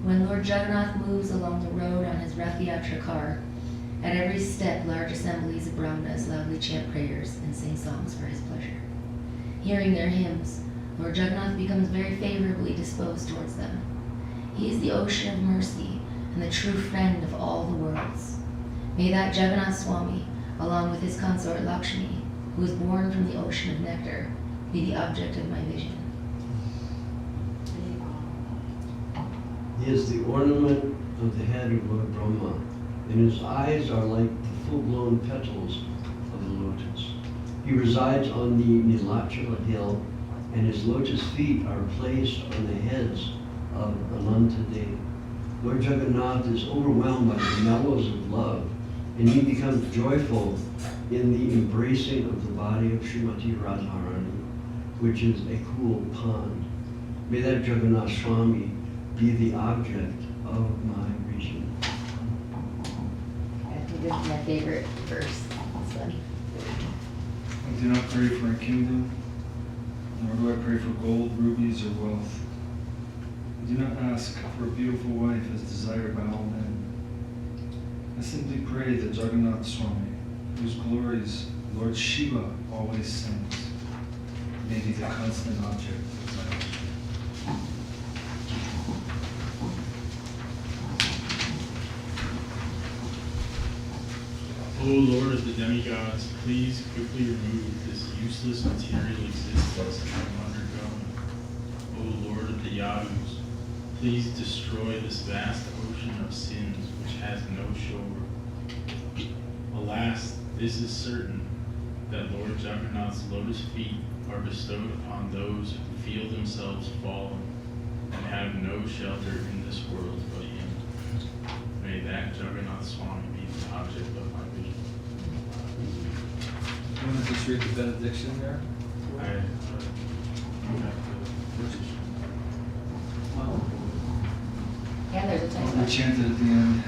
When Lord Jagannath moves along the road on his Rath Yatra car, at every step large assemblies of Brahmanas loudly chant prayers and sing songs for his pleasure. Hearing their hymns, Lord Jagannath becomes very favorably disposed towards them. He is the ocean of mercy and the true friend of all the worlds. May that Jagannath Swami, along with his consort Lakshmi, who is born from the ocean of nectar, be the object of my vision. He is the ornament of the head of Lord Brahma, and his eyes are like the full-blown petals of the lotus. He resides on the Nilachal hill, and his lotus feet are placed on the heads of Anantadev. Lord Jagannath is overwhelmed by the mellows of love, and he becomes joyful in the embracing of the body of Srimati Radharani, which is a cool pond. May that Jagannath Swami be the object of my vision. I think this is my favorite verse, this one. I do not pray for a kingdom, nor do I pray for gold, rubies, or wealth. I do not ask for a beautiful wife as desired by all men. I simply pray that Jagannath Swami, whose glories Lord Shiva always sings, may be the constant object of my life. O Lord of the demigods, please quickly remove this useless material existence I am undergoing. O Lord of the Yadus, please destroy this vast ocean of sins which has no shore. Alas, this is certain, that Lord Jagannath's lotus feet are bestowed upon those who feel themselves fallen and have no shelter in this world but him. may that Jagannath Swami be the object of my vision. You want to just read the benediction there? I have to And there's a Oh, typo. we chanted at the end.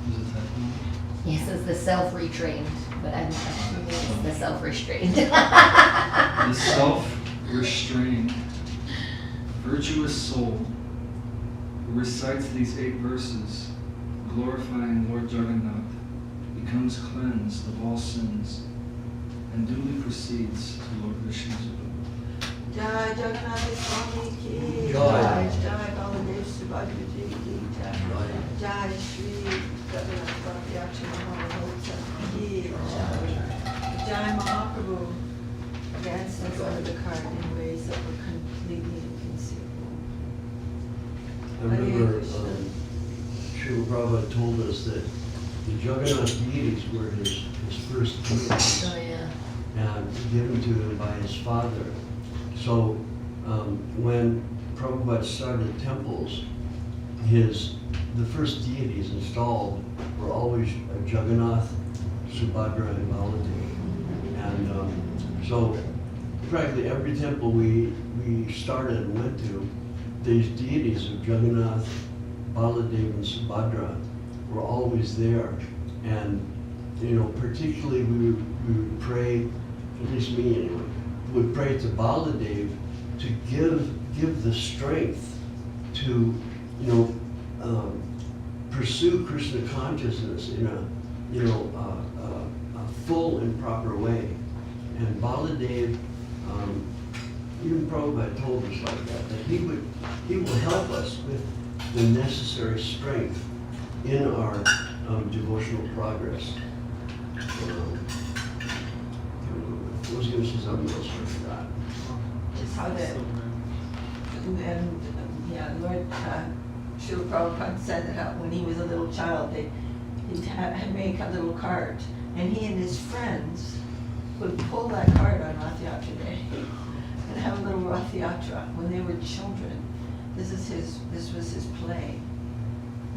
There's a typo. Yeah, it says the self-retrained, but I'm assuming it's the self-restrained. The self-restrained, virtuous soul who recites these 8 verses, glorifying Lord Jagannath, becomes cleansed of all sins and duly proceeds to Lord Vishnu's abode. Jai Jagannath Swami ki Jai. Jai. Jai Baladev Subhadra Ji ki Jai. Jai Shri Jagannath Bhattacharya Mahamahotsa ki Jai. Jai Mahaprabhu danced us under the cart in ways that were completely inconceivable. I remember, Srila Prabhupada told us that the Jagannath deities were his first deities. Oh, yeah. And given to him by his father. So when Prabhupada started temples, the first deities installed were always Jagannath, Subhadra, and Baladev. And so practically every temple we started and went to, these deities of Jagannath, Baladev, and Subhadra were always there. And particularly we would pray, at least me anyway, would pray to Baladev to give the strength to pursue Krishna consciousness in a full and proper way. And Baladev, even Prabhupada told us like that he will help us with the necessary strength in our devotional progress. I was going to say something else, I forgot. Just how that, and Lord Srila Prabhupada said that when he was a little child, he'd make a little cart, and he and his friends would pull that cart on Rath Yatra Day and have a little Rath Yatra when they were children. This was his play.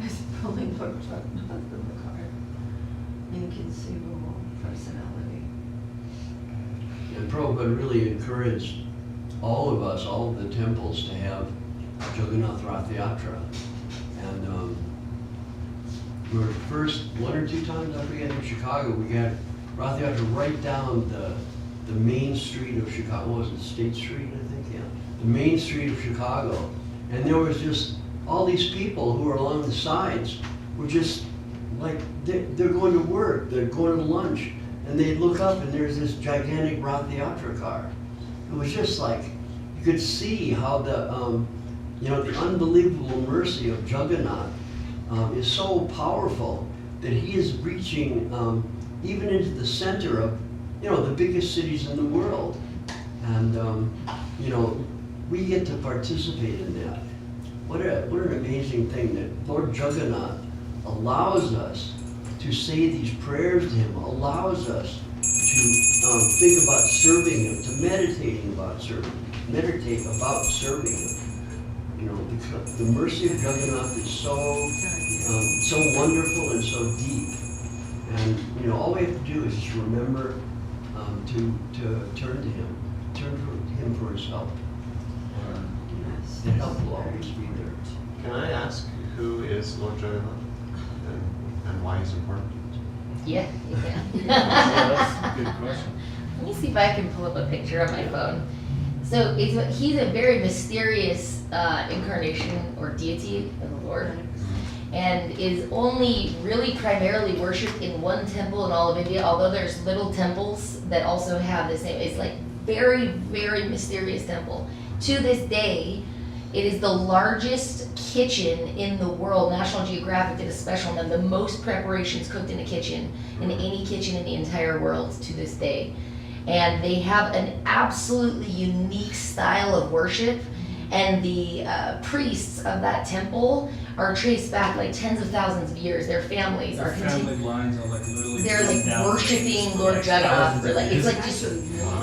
His pulling Lord Jagannath in the cart. Inconceivable personality. And Prabhupada really encouraged all of us, all of the temples, to have Jagannath Rath Yatra. And we were first 1 or 2 times, I forget, in Chicago, we got Rath Yatra right down the main street of Chicago. What was it, State Street, I think, yeah. The main street of Chicago. And there was just all these people who were along the sides were just like, they're going to work, they're going to lunch, and they look up and there's this gigantic Rath Yatra car. It was just like, you could see how the unbelievable mercy of Jagannath is so powerful that he is reaching even into the center of, the biggest cities in the world. And, we get to participate in that. What an amazing thing that Lord Jagannath allows us to say these prayers to him, allows us to think about serving him, to meditate about serving him. The mercy of Jagannath is so wonderful and so deep. And all we have to do is just remember to turn to him, turn to him for his help. The help will always be there. Can I ask who is Lord Jagannath and why he's important? Yeah, you can. That's a good question. Let me see if I can pull up a picture on my phone. So he's a very mysterious incarnation or deity of the Lord, and is only really primarily worshipped in one temple in all of India, although there's little temples that also have the same. It's like very, very mysterious temple. To this day, it is the largest kitchen in the world. National Geographic did a special on them, the most preparations cooked in a kitchen, in any kitchen in the entire world to this day. And they have an absolutely unique style of worship, and the priests of that temple are traced back like tens of thousands of years. Their families Their are family lines are like literally. they're like going down worshiping for, Lord like, Jagannath. thousands They're of like, it's years. like just,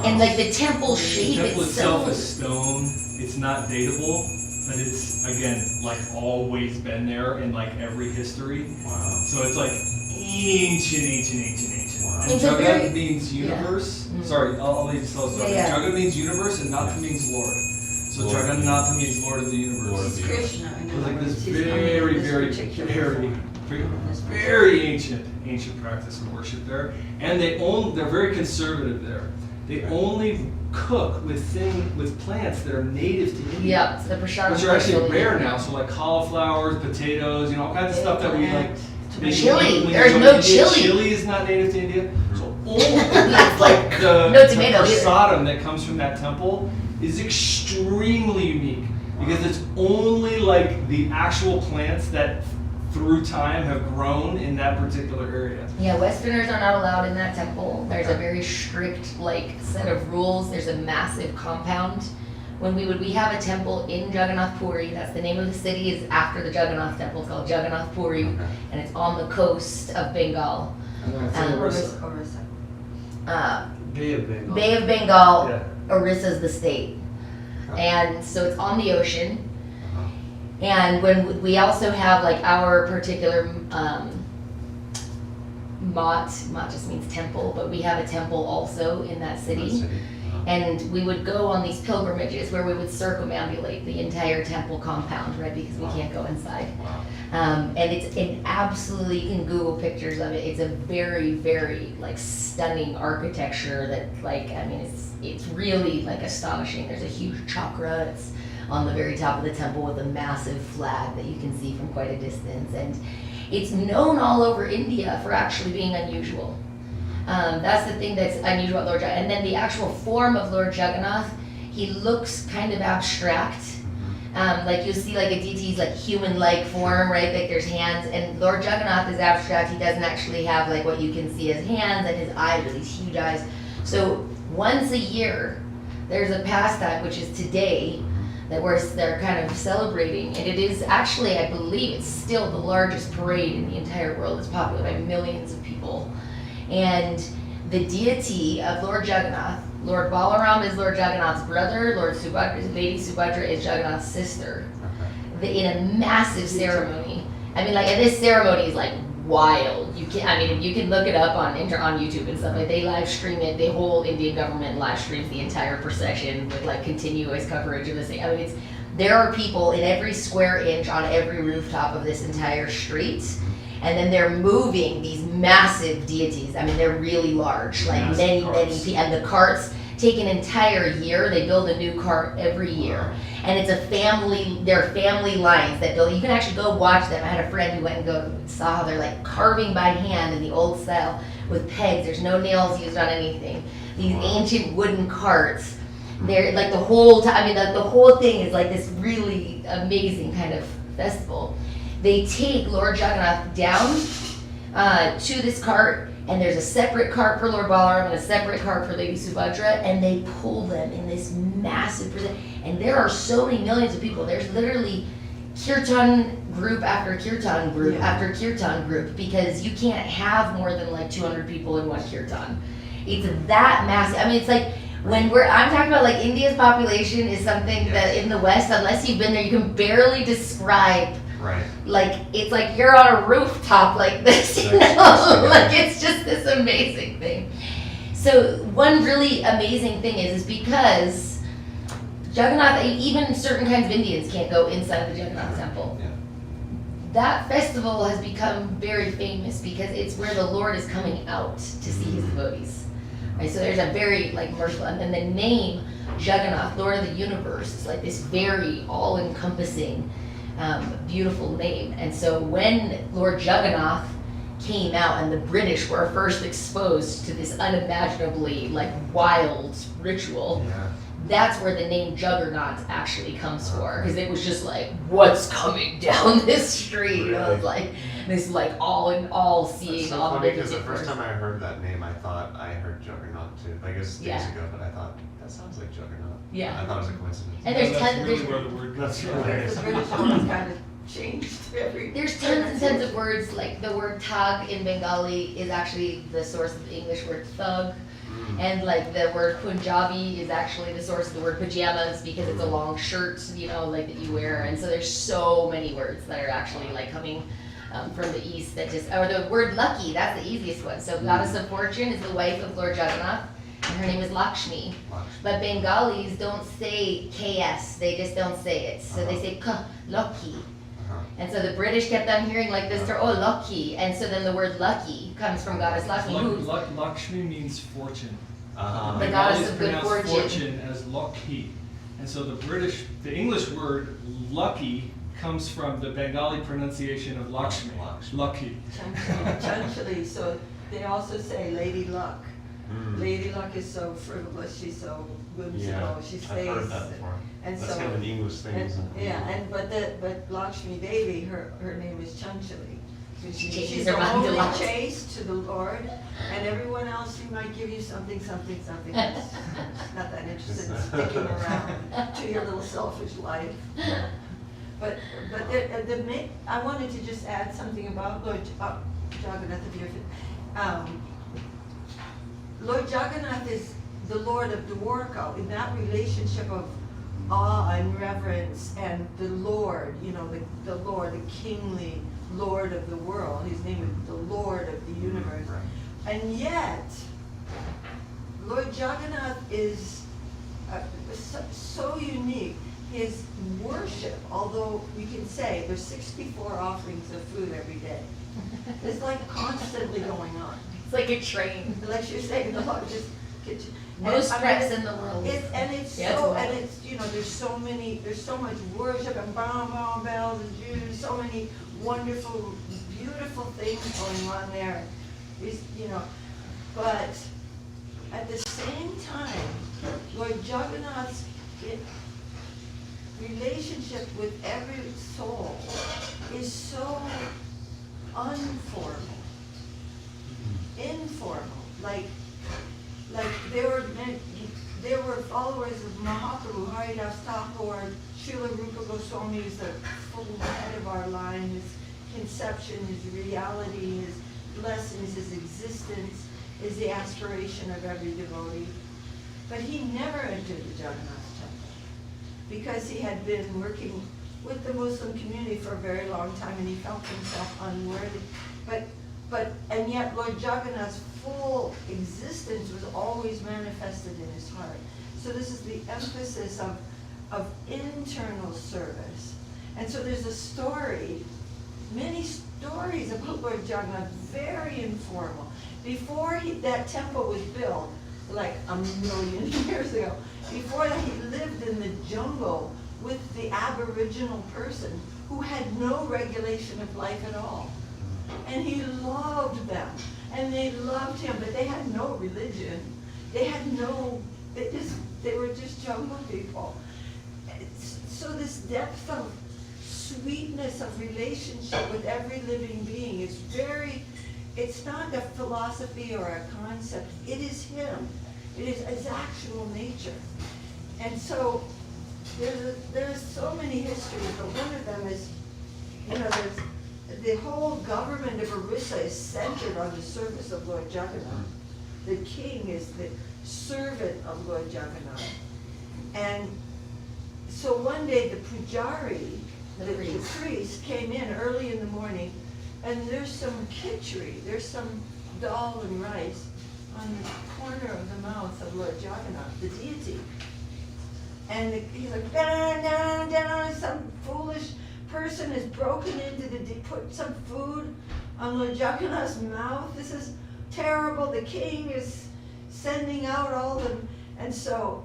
and like the temple shape The temple itself is stone. It's not dateable. but it's, again, like always been there in like every history. Wow. So it's like ancient. Wow. And It's a very- Jagat means universe. Yeah. Sorry, I'll let you tell the story. Yeah, yeah. Jagat means universe and Natha means Lord. So Lord. Jagannatha means Lord of the universe. Lord of It's the universe. Krishna, in It's other like this words, he's coming in very, this very, particular very, form. very ancient practice and worship there. And they're very conservative there. They only cook with plants that are native to India. Yep, the prashadam. Which are actually rare now, so like cauliflowers, potatoes, all kinds of stuff that we like. they Chili. eat when you There's go to no India. chili. Chili is not native to India. So all It's like the no tomato either. prasadam that comes from that temple is extremely unique because it's only like the actual plants that through time have grown in that particular area. Yeah, Westerners are not allowed in that temple. There's a very strict set of rules. There's a massive compound. When we have a temple in Jagannath Puri, that's the name of the city, is after the Jagannath temple. It's called Jagannath Puri, and it's on the coast of Bengal. Orissa. Bay of Bengal. Bay of Bengal, Yeah. Orissa's the state. And so it's on the ocean. Uh-huh. And when we also have like our particular mot just means temple, but we have a temple also in that city. And we would go on these pilgrimages where we would circumambulate the entire temple compound, right? Because we can't go inside. Wow. And it's an absolutely, you can Google pictures of it. It's a very, very like stunning architecture that it's really like astonishing. There's a huge chakra. It's on the very top of the temple with a massive flag that you can see from quite a distance. And it's known all over India for actually being unusual. That's the thing that's unusual about Lord Jagannath. And then the actual form of Lord Jagannath, he looks kind of abstract. Like you'll see like a deity's like human-like form, right? Like there's hands, and Lord Jagannath is abstract. He doesn't actually have like what you can see as hands, and his eyes are these huge eyes. So once a year, there's a pastime, which is today, that they're kind of celebrating, and it is actually, I believe, it's still the largest parade in the entire world. It's popular by millions of people. And the deity of Lord Jagannath, Lord Balaram is Lord Jagannath's brother, Lady Subhadra is Jagannath's sister. In a massive ceremony. And this ceremony is like wild. You can look it up on YouTube and stuff. Like they live stream it. The whole Indian government live streams the entire procession with like continuous coverage of the same. There are people in every square inch on every rooftop of this entire street. And then they're moving these massive deities. They're really large, like many people. And the carts take an entire year. They build a new cart every year. And it's they're family lines that build. You can actually go watch them. I had a friend who went and saw how they're like carving by hand in the old style with pegs. There's no nails used on anything. These ancient wooden carts. They're like the whole time, the whole thing is like this really amazing kind of festival. They take Lord Jagannath down to this cart, and there's a separate cart for Lord Balaram and a separate cart for Lady Subhadra, and they pull them in this massive procession. And there are so many millions of people. There's literally kirtan group after kirtan group after kirtan group, because you can't have more than like 200 people in one kirtan. It's that massive. It's like I'm talking about like India's population is something that in the West, unless you've been there, you can barely describe. Right. Like it's like you're on a rooftop like this, like it's just this amazing thing. So one really amazing thing is because Jagannath, even certain kinds of Indians can't go inside the Jagannath temple. Yeah. That festival has become very famous because it's where the Lord is coming out to see his devotees. Right, so there's a very like merciful, and then the name Jagannath, Lord of the Universe, is like this very all-encompassing, beautiful name. And so when Lord Jagannath came out and the British were first exposed to this unimaginably like wild ritual, that's where the name Juggernaut actually comes for, because it was just like, what's coming down this street? Really? Of like this like all seeing. That's so all funny because the different first forms. time I heard that name, I thought I heard Juggernaut too. Like it was days Yeah. ago, but I thought that sounds like Juggernaut. Yeah. I thought it was a coincidence. And there's That's tons. really There's, where the word That's comes from. hilarious. The British always kind of changed every. There's tons and tons of words, like the word tag in Bengali is actually the source of the English word thug. And like the word Punjabi is actually the source of the word pajamas because it's a long shirt, you know, like that you wear. And so there's so many words that are actually like coming from the east that just, or the word lucky, that's the easiest one. So goddess of fortune is the wife of Lord Jagannath, and her name is Lakshmi. But Bengalis don't say KS, they just don't say it. So they say K, lucky. And so the British kept on hearing like this term, oh, lucky. And so then the word lucky comes from goddess Lakshmi. who's Lakshmi means fortune. The goddess of good pronounce fortune. as lucky. And so the English word lucky comes from the Bengali pronunciation of Lakshmi. Lucky. Chanchali, so they also say Lady Luck. Lady Luck is so frivolous, she's so whimsical, she I've stays. heard that before. And That's so, kind of an English thing, and, isn't it? yeah, but Lakshmi Devi, her name is Chanchali. She changes She's her the mind a only lot. chaste to the Lord, and everyone else he might give you something. That's not that interested in sticking around to your little selfish life. But I wanted to just add something about Lord Jagannath. Lord Jagannath is the Lord of Dwarka, in that relationship of awe and reverence, and the Lord, you know, the Lord, the kingly Lord of the world. His name is the Lord of the universe. And yet, Lord Jagannath is so unique. His worship, although we can say there's 64 offerings of food every day, it's like constantly going on. It's like a train. Like you're saying, the Lord just gets you. Most press in the world. It's Yeah, so, it's and it's, you know, there's so much worship and bomb bells and Jews, so many wonderful, beautiful things going on there. Is, you know, but at the same time, Lord Jagannath's relationship with every soul is so informal. Like there were followers of Mahaprabhu, Haridas Thakur, Srila Rupa Goswami is the full head of our line. His conception, his reality, his blessings, his existence is the aspiration of every devotee. But he never entered the Jagannath temple because he had been working with the Muslim community for a very long time and he felt himself unworthy. And yet Lord Jagannath's full existence was always manifested in his heart. So this is the emphasis of internal service. And so there's a story, many stories about Lord Jagannath, very informal. Before that temple was built, like 1,000,000 years ago, before that he lived in the jungle with the Aboriginal person who had no regulation of life at all. And he loved them, and they loved him, but they had no religion. They were just jungle people. So this depth of sweetness of relationship with every living being is it's not a philosophy or a concept, it is him. It is his actual nature. And so there's so many histories, but one of them is, you know, the whole government of Orissa is centered on the service of Lord Jagannath. The king is the servant of Lord Jagannath. And so one day the pujari, the priest, came in early in the morning, and there's some khichdi, there's some dal and rice on the corner of the mouth of Lord Jagannath, the deity. And he's like, down, some foolish person has broken into put some food on Lord Jagannath's mouth. This is terrible. The king is sending out all the, and so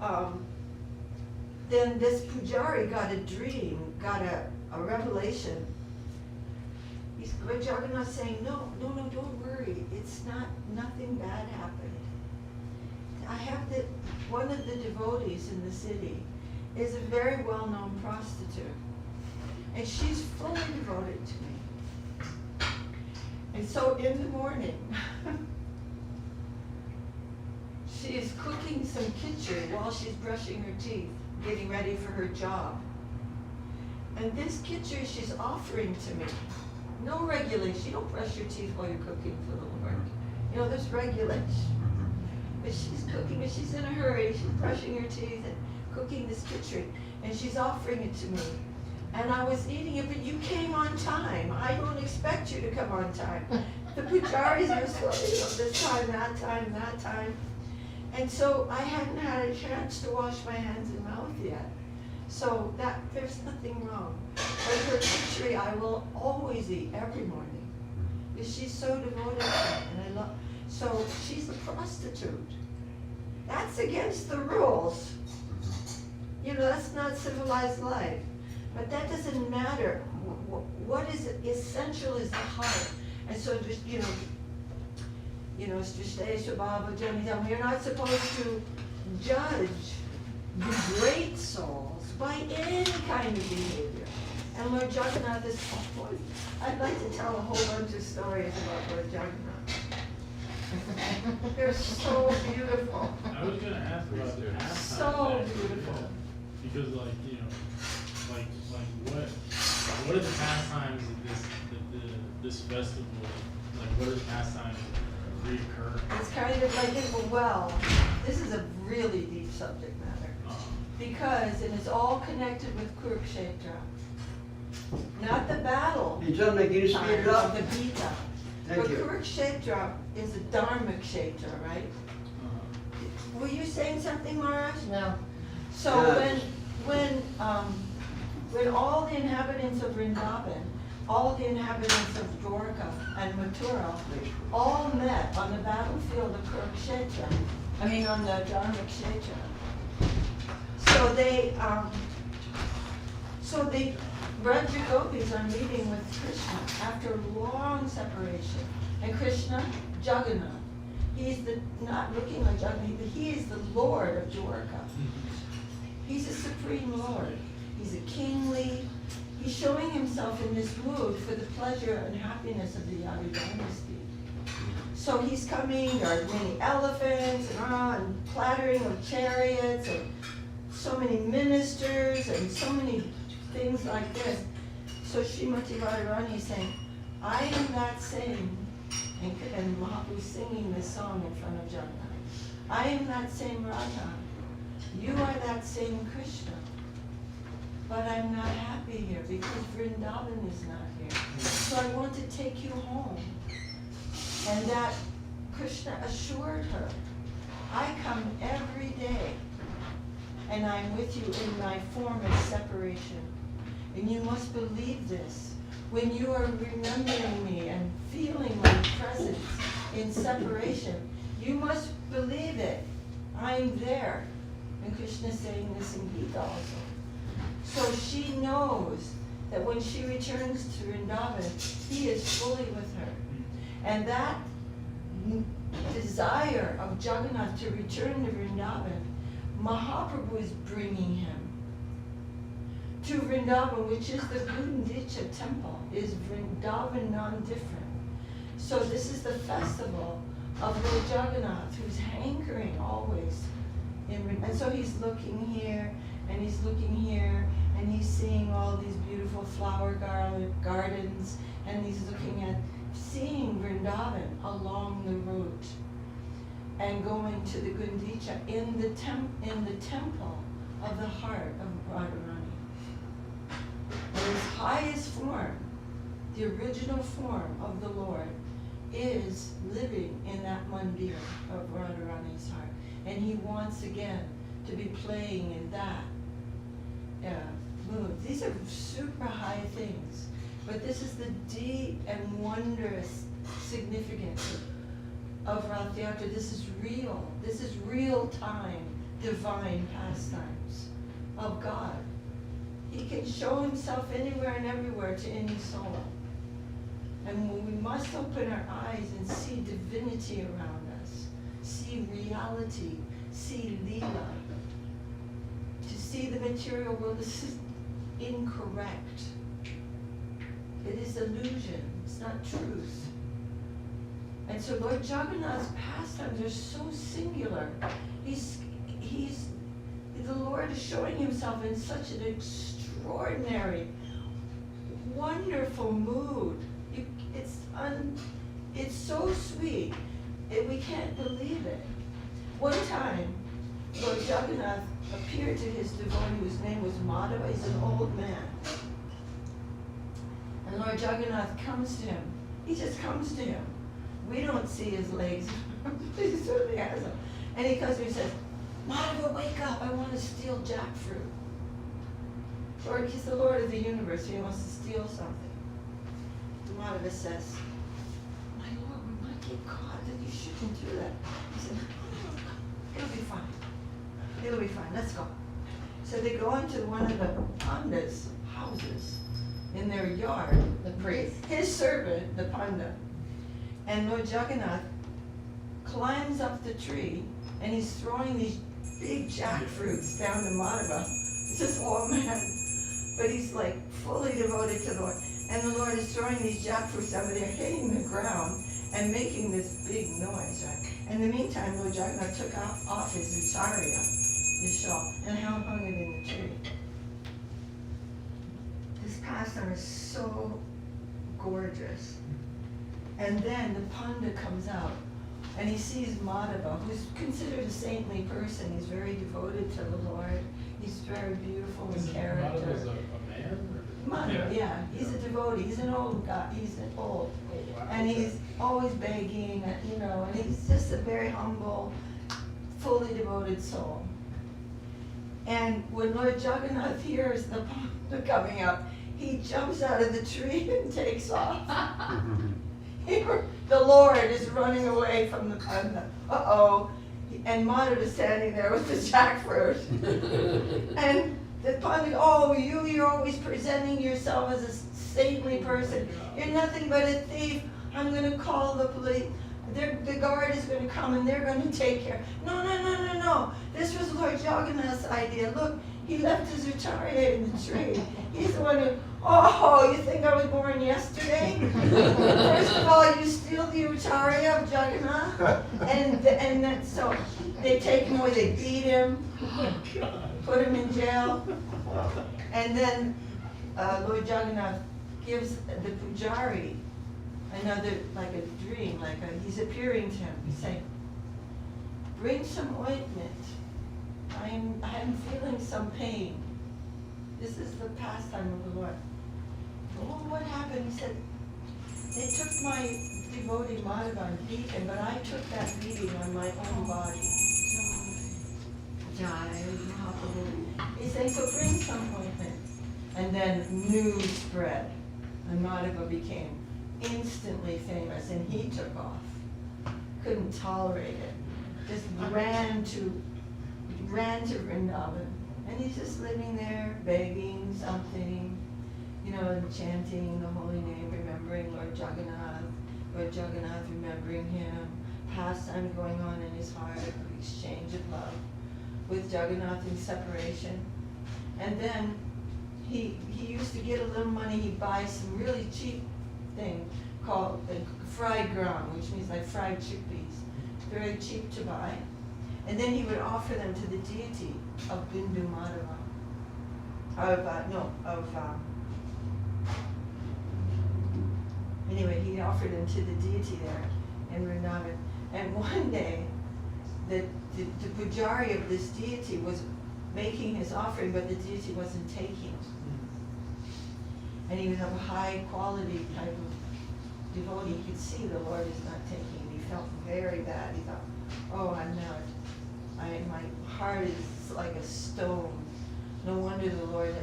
then this pujari got a dream, got a revelation. Lord Jagannath saying, no, don't worry. It's nothing bad happened. I have one of the devotees in the city is a very well-known prostitute. And she's fully devoted to me. And so in the morning, she is cooking some khichdi while she's brushing her teeth, getting ready for her job. And this khichdi she's offering to me. No regulation. You don't brush your teeth while you're cooking for the Lord. You know, there's regulation. as she's cooking, and she's in a hurry, she's brushing her teeth and cooking this khichdi, and she's offering it to me. And I was eating it, but you came on time. I don't expect you to come on time. The pujaris were still, this time, that time, that time. And so I hadn't had a chance to wash my hands and mouth yet. So that, there's nothing wrong. But her khichdi I will always eat every morning. Because she's so devoted to it, and I love, so she's a prostitute. That's against the rules. You know, that's not civilized life. But that doesn't matter. What is essential is the heart. And so just, we're not supposed to judge the great souls by any kind of behavior. And Lord Jagannath is always, I'd like to tell a whole bunch of stories about Lord Jagannath. They're so beautiful. I was gonna ask about the pastimes. So actually, beautiful. yeah. Because what are the pastimes of this festival? Like, what are the pastimes that reoccur? It's kind of like, well, this is a really deep subject matter. Because it is all connected with Kurukshetra. Not the battle. Hey, gentlemen, can you speed time it up? of the Gita. Thank But you. Kurukshetra is a dharma kshetra, right? Were you saying something, Maharaj? No. So Yes. when all the inhabitants of Vrindavan, all the inhabitants of Dwarka and Mathura, all met on the battlefield of Kurukshetra, on the Dharma Kshetra. So the Braja Gopis are meeting with Krishna after a long separation. And Krishna, Jagannath, he's not looking like Jagannath, but he is the Lord of Dwarka. He's a supreme Lord. He's a kingly, he's showing himself in this mood for the pleasure and happiness of the Yadu dynasty. So he's coming, there are many elephants and clattering of chariots and so many ministers and so many things like this. So Srimati Radharani is saying, I am that same, and Mahaprabhu singing this song in front of Jagannath. I am that same Radha. You are that same Krishna. But I'm not happy here because Vrindavan is not here. So I want to take you home. And that Krishna assured her, I come every day and I'm with you in my form of separation. And you must believe this. When you are remembering me and feeling my presence in separation, you must believe it. I'm there. And Krishna is saying this in Gita also. So she knows that when she returns to Vrindavan, he is fully with her. And that desire of Jagannath to return to Vrindavan, Mahaprabhu is bringing him to Vrindavan, which is the Gundicha temple, is Vrindavan non-different. So this is the festival of Lord Jagannath, who's hankering always in Vrindavan. And so he's looking here, and he's looking here, and he's seeing all these beautiful flower gardens, and he's looking at seeing Vrindavan along the route, and going to the Gundicha in the temple of the heart of Radharani. And his highest form, the original form of the Lord, is living in that mandir of Radharani's heart. And he wants again to be playing in that mood. These are super high things, but this is the deep and wondrous significance of Rath Yatra. This is real. This is real time, divine pastimes of God. He can show himself anywhere and everywhere to any soul. And we must open our eyes and see divinity around us, see reality, see Leela. To see the material world, this is incorrect. It is illusion, it's not truth. And so Lord Jagannath's pastimes are so singular. The Lord is showing himself in such an extraordinary, wonderful mood. It's so sweet, we can't believe it. One time, Lord Jagannath appeared to his devotee whose name was Madhava. He's an old man. And Lord Jagannath comes to him. He just comes to him. We don't see his legs. He certainly has them. And he comes to him and says, Madhava, wake up. I want to steal jackfruit. Lord, he's the Lord of the universe. He wants to steal something. And Madhava says, my Lord, we might get caught. That you shouldn't do that. He said, no, it'll be fine. It'll be fine. Let's go. So they go into one of the pandas' houses in their yard. The priest. His servant, the panda. And Lord Jagannath climbs up the tree and he's throwing these big jackfruits down to Madhava. It's this old man. But he's like fully devoted to the Lord. And the Lord is throwing these jackfruits down, but they're hitting the ground and making this big noise, right? In the meantime, Lord Jagannath took off his ucharya, his shawl, and hung it in the tree. This pastime is so gorgeous. And then the panda comes out and he sees Madhava, who's considered a saintly person. He's very devoted to the Lord. He's very beautiful in character. Madhava's a man? Madhava, yeah. He's a devotee. He's an old guy. He's an old. And he's always begging, you know, and he's just a very humble, fully devoted soul. And when Lord Jagannath hears the panda coming up, he jumps out of the tree and takes off. The Lord is running away from the panda. Uh-oh. And Madhava is standing there with the jackfruit. And the panda, oh, you're always presenting yourself as a saintly person. You're nothing but a thief. I'm going to call the police. The guard is going to come and they're going to take care. No. This was Lord Jagannath's idea. Look, he left his ucharya in the tree. He's the one who, oh, you think I was born yesterday? First of all, you steal the ucharya of Jagannath. And then, so they take him away, they beat him, put him in jail. And then Lord Jagannath gives the pujari another, like a dream, he's appearing to him. He's saying, bring some ointment. I'm feeling some pain. This is the pastime of the Lord. Oh, what happened? He said, they took my devotee Madhava and beat him, but I took that beating on my own body. He said, so bring some ointment. And then news spread. And Madhava became instantly famous, and he took off. Couldn't tolerate it. Just ran to Vrindavan. And he's just living there, begging something, you know, and chanting the holy name, remembering Lord Jagannath, remembering him, pastime going on in his heart, exchange of love with Jagannath in separation. And then he used to get a little money, he'd buy some really cheap thing called fried gram, which means like fried chickpeas, very cheap to buy. And then he would offer them to the deity of Bindu Madhava. Anyway, he offered them to the deity there in Vrindavan. And one day, the pujari of this deity was making his offering, but the deity wasn't taking it. And he was of a high quality type of devotee. He could see the Lord is not taking it. He felt very bad. He thought, oh, I'm not. My heart is like a stone. No wonder the Lord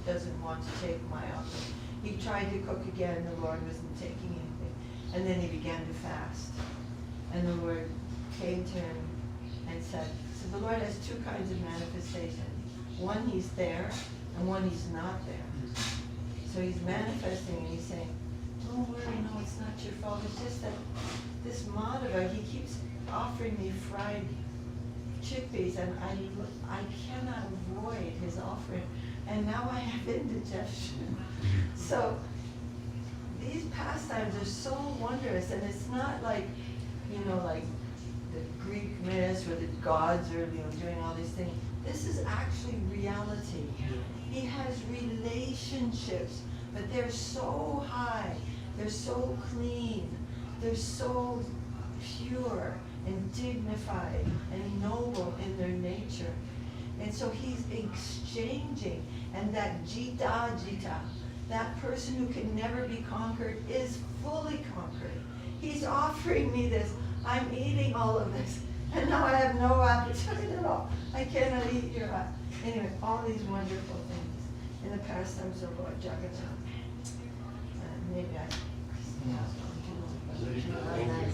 doesn't want to take my offering. He tried to cook again, the Lord wasn't taking anything. And then he began to fast. And the Lord came to him and said, so the Lord has two kinds of manifestations. One, he's there, and one, he's not there. So he's manifesting and he's saying, don't worry, no, it's not your fault. It's just that this Madhava, he keeps offering me fried chickpeas, and I cannot avoid his offering, and now I have indigestion. So these pastimes are so wondrous, and it's not like, you know, like the Greek myths where the gods are, you know, doing all these things. This is actually reality. He has relationships, but they're so high, they're so clean, they're so pure. and dignified and noble in their nature. And so he's exchanging, and that jita, that person who can never be conquered is fully conquered. He's offering me this. I'm eating all of this, and now I have no appetite at all. I cannot eat your eye. Anyway, all these wonderful things in the pastimes of Lord Jagannath. Maybe I. Very nice.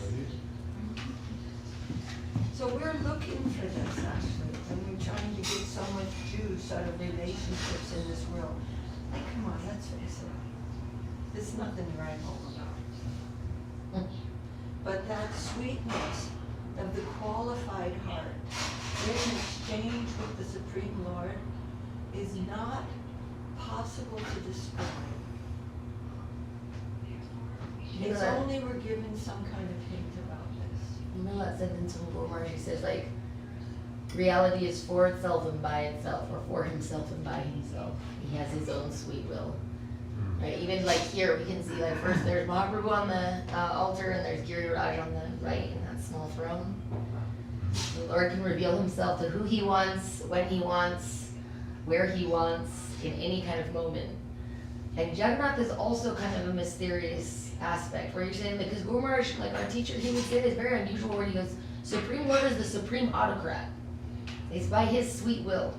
So we're looking for this actually, and we're trying to get so much juice out of relationships in this world. Like, come on, let's face it. There's nothing to write home about. But that sweetness of the qualified heart in exchange with the Supreme Lord is not possible to describe. It's only we're given some kind of hint about this. You know that sentence from Guru Maharaj, he says like, reality is for itself and by itself, or for himself and by himself. He has his own sweet will. Right? Even like here, we can see like first there's Mahaprabhu on the altar, and there's Giriraj on the right in that small throne. The Lord can reveal himself to who he wants, when he wants, where he wants, in any kind of moment. And Jagannath is also kind of a mysterious aspect, where you're saying, because Guru Maharaj, like our teacher, he would say this very unusual word. He goes, Supreme Lord is the supreme autocrat. It's by his sweet will.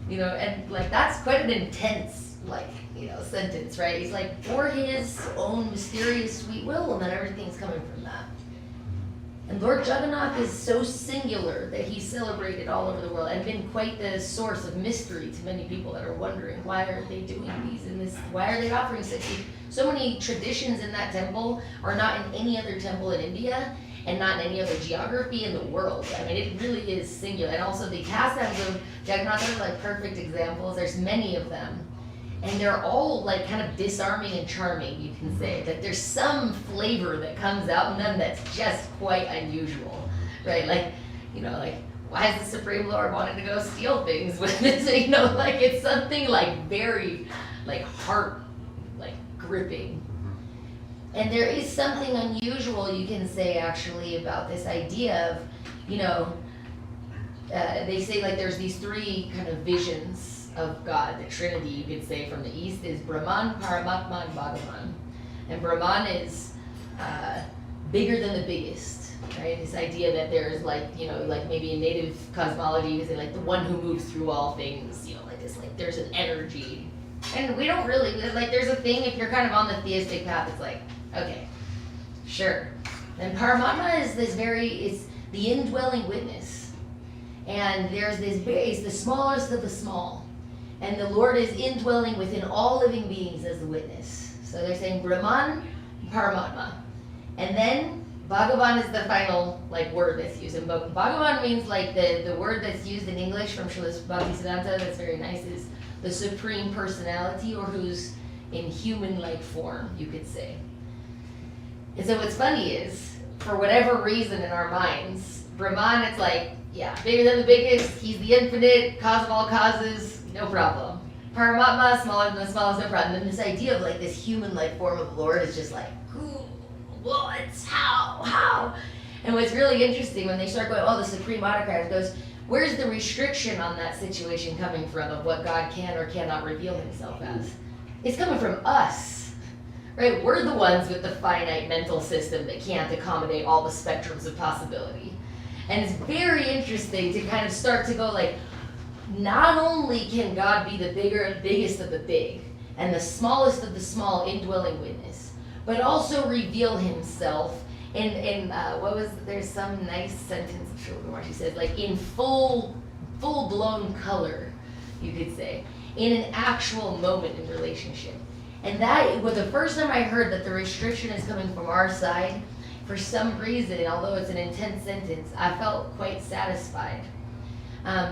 You know, and like that's quite an intense, like, you know, sentence, right? He's like, for his own mysterious sweet will, and then everything's coming from that. And Lord Jagannath is so singular that he's celebrated all over the world and been quite the source of mystery to many people that are wondering, why are they doing these in this, why are they offering so many traditions in that temple are not in any other temple in India and not in any other geography in the world. I mean, it really is singular. And also the pastimes of Jagannath are like perfect examples. There's many of them. And they're all like kind of disarming and charming, you can say. That there's some flavor that comes out in them that's just quite unusual, right? Like, you know, like, why is the Supreme Lord wanting to go steal things with this? You know, like it's something like very, like heart, like gripping. And there is something unusual, you can say, actually, about this idea of, you know, they say like there's these three kind of visions of God, the Trinity, you could say, from the East is Brahman, Paramatma, and Bhagavan. And Brahman is bigger than the biggest, right? This idea that there's like, you know, like maybe in native cosmology, you could say like the one who moves through all things, you know, like this, like there's an energy. And we don't really, like there's a thing, if you're kind of on the theistic path, it's like, okay, sure. And Paramatma is this it's the indwelling witness. And there's this, it's the smallest of the small. And the Lord is indwelling within all living beings as the witness. So they're saying Brahman, Paramatma. And then Bhagavan is the final like word that's used. And Bhagavan means like the word that's used in English from Srila Bhaktisiddhanta that's very nice is the supreme personality, or who's in human-like form, you could say. And so what's funny is, for whatever reason in our minds, Brahman, it's like, yeah, bigger than the biggest, he's the infinite, cause of all causes, no problem. Paramatma, smaller than the smallest, no problem. And this idea of like this human-like form of the Lord is just like, who, what, how? And what's really interesting when they start going, oh, the supreme autocrat, it goes, where's the restriction on that situation coming from of what God can or cannot reveal himself as? It's coming from us, right? We're the ones with the finite mental system that can't accommodate all the spectrums of possibility. And it's very interesting to kind of start to go like, not only can God be the biggest of the big, and the smallest of the small indwelling witness, but also reveal himself in there's some nice sentence of Srila Maharaj, she said, like in full-blown color, you could say, in an actual moment in relationship. And that was the first time I heard that the restriction is coming from our side. For some reason, although it's an intense sentence, I felt quite satisfied.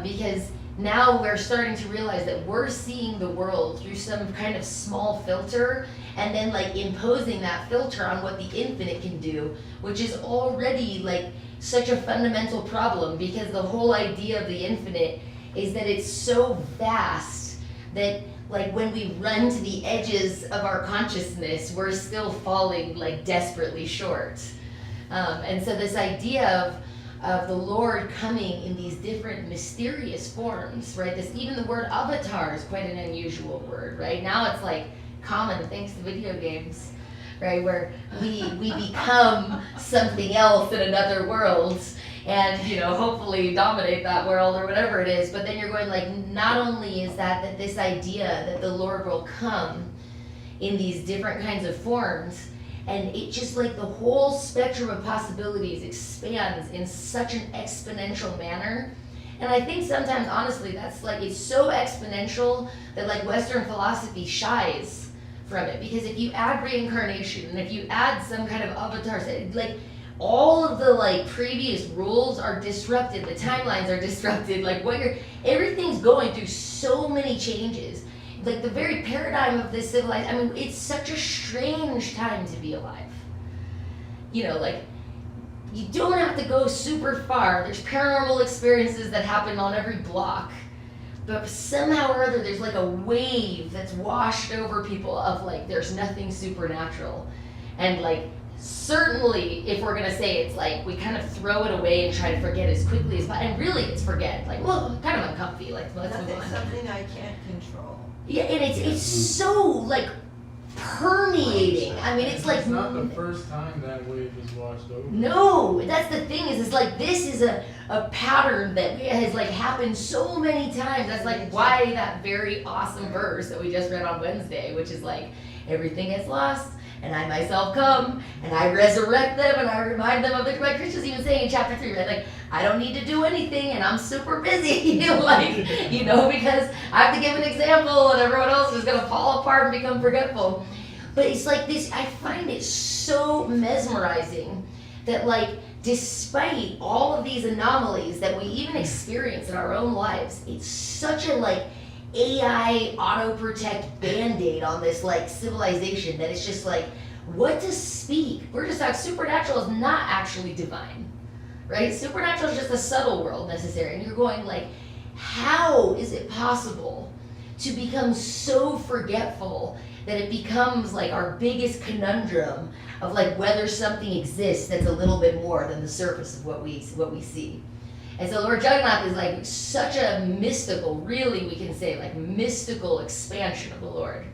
Because now we're starting to realize that we're seeing the world through some kind of small filter, and then like imposing that filter on what the infinite can do, which is already like such a fundamental problem, because the whole idea of the infinite is that it's so vast that like when we run to the edges of our consciousness, we're still falling like desperately short. And so this idea of the Lord coming in these different mysterious forms, right? This, even the word avatar is quite an unusual word, right? Now it's like common thanks to video games, right? Where we become something else in another world and, you know, hopefully dominate that world or whatever it is. But then you're going like, not only is that this idea that the Lord will come in these different kinds of forms, and it just like the whole spectrum of possibilities expands in such an exponential manner. And I think sometimes, honestly, that's like, it's so exponential that like Western philosophy shies from it. Because if you add reincarnation, and if you add some kind of avatar, like all of the like previous rules are disrupted, the timelines are disrupted, like everything's going through so many changes. Like the very paradigm of this civilized, I mean, it's such a strange time to be alive. You know, like, you don't have to go super far. There's paranormal experiences that happen on every block. But somehow or other, there's like a wave that's washed over people of like, there's nothing supernatural. And like, certainly, if we're gonna say it's like, we kind of throw it away and try to forget as quickly as possible. And really, it's forget. Like, well, kind of uncomfy. Like, let's move on. Something I can't control. Yeah, and it's so like permeating. I mean, it's like It's not the first time that wave is washed over. no. That's the thing is like this is a pattern that has like happened so many times. That's like why that very awesome verse that we just read on Wednesday, which is like everything gets lost, and I myself come, and I resurrect them, and I remind them of the, like Christian's even saying in chapter 3, right? Like, I don't need to do anything, and I'm super busy, like, you know, because I have to give an example, and everyone else is gonna fall apart and become forgetful. But it's like this, I find it so mesmerizing that like, despite all of these anomalies that we even experience in our own lives, it's such a like, AI auto-protect band-aid on this like civilization that it's just like, what to speak? We're just like, supernatural is not actually divine, right? Supernatural is just a subtle world necessary. And you're going like, how is it possible to become so forgetful that it becomes like our biggest conundrum of like whether something exists that's a little bit more than the surface of what we see. And so Lord Jagannath is like such a mystical, really we can say like mystical expansion of the Lord.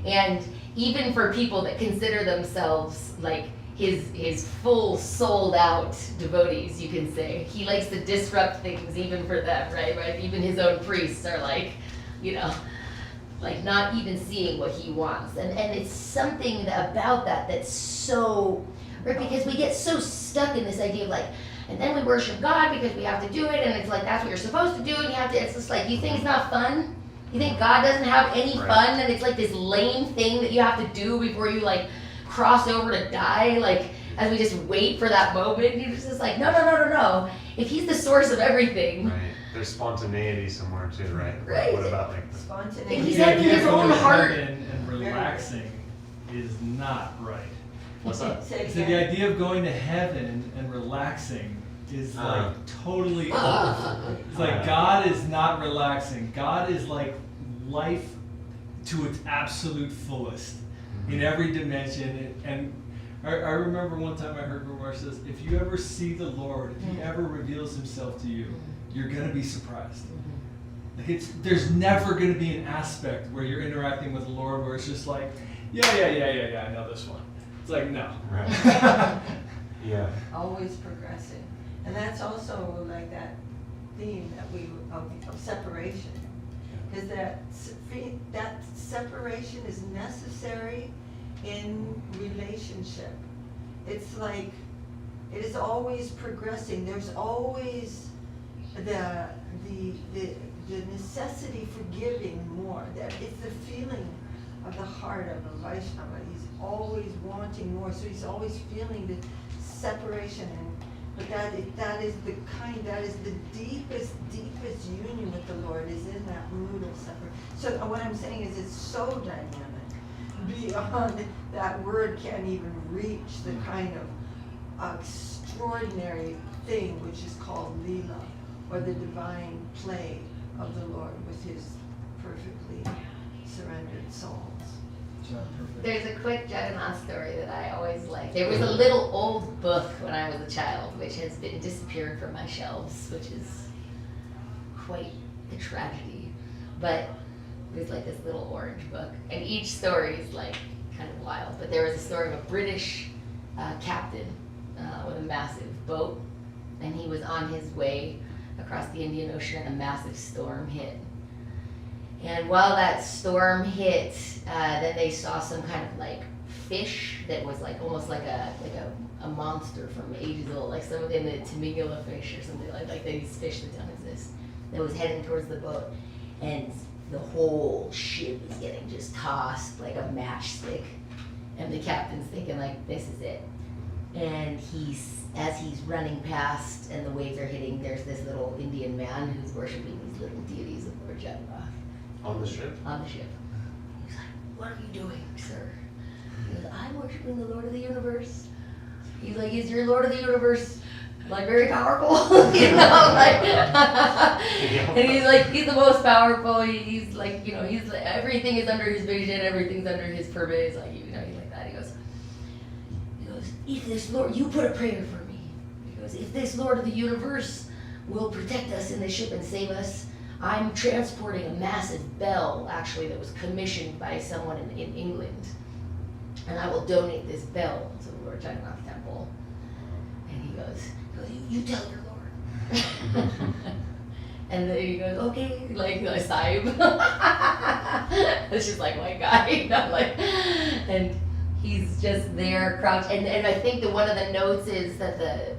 And even for people that consider themselves like his full souled out devotees, you can say, he likes to disrupt things even for them, right? Even his own priests are like, you know, like not even seeing what he wants. And it's something about that that's so, right? Because we get so stuck in this idea of like, and then we worship God because we have to do it, and it's like that's what you're supposed to do, and you have to, it's just like, you think it's not fun? You think God doesn't have any fun, and it's like this lame thing that you have to do before you like cross over to die, like as we just wait for that moment, and you're just like, no. If he's the source of everything. Right. There's spontaneity somewhere too, right? Right. What about like the Spontaneity. And he's The having idea his of going own to heart. heaven and relaxing is not right. what's that? Say it So the again. idea of going to heaven and relaxing is like totally it's like God is not relaxing. God is like life to its absolute fullest in every dimension. And I remember one time I heard Ramar says, if you ever see the Lord, if he ever reveals himself to you, you're gonna be surprised. Like there's never gonna be an aspect where you're interacting with the Lord where it's just like, yeah, I know this one. It's like, no. Right. Yeah. Always progressing. And that's also like that theme that of separation. Because that separation is necessary in relationship. It's like, it is always progressing. There's always the necessity for giving more. That it's the feeling of the heart of a Vaishnava. He's always wanting more, so he's always feeling the separation. But that is the deepest union with the Lord is in that mood of separation. So what I'm saying is it's so dynamic, beyond that word can't even reach the kind of extraordinary thing which is called Leela, or the divine play of the Lord with his perfectly surrendered souls. not perfect. There's a quick Jagannath story that I always liked. There was a little old book when I was a child, which has been disappeared from my shelves, which is quite a tragedy. But there's like this little orange book, and each story is like kind of wild. But there was a story of a British captain with a massive boat, and he was on his way across the Indian Ocean, and a massive storm hit. And while that storm hit, then they saw some kind of like fish that was like almost like a monster from ages old, like some of them, the Temingula fish or something like these fish that don't exist, that was heading towards the boat, and the whole ship is getting just tossed like a matchstick, and the captain's thinking like, this is it. And as he's running past and the waves are hitting, there's this little Indian man who's worshiping these little deities of Lord Jagannath. On the ship? On the ship. He's like, what are you doing, sir? He goes, I'm worshiping the Lord of the universe. He's like, is your Lord of the universe like very powerful? You know, like, and he's like, he's the most powerful. He's like, you know, he's like, everything is under his vision, everything's under his purvey. Like, you know, he's like that. He goes, if this Lord, you put a prayer for me. He goes, if this Lord of the universe will protect us in the ship and save us, I'm transporting a massive bell, actually, that was commissioned by someone in England. And I will donate this bell to the Lord Jagannath Temple. And he goes, you tell your Lord. And then he goes, okay, like Sahib. It's just like white guy, you know, like, and he's just there crouched. And I think that one of the notes is that the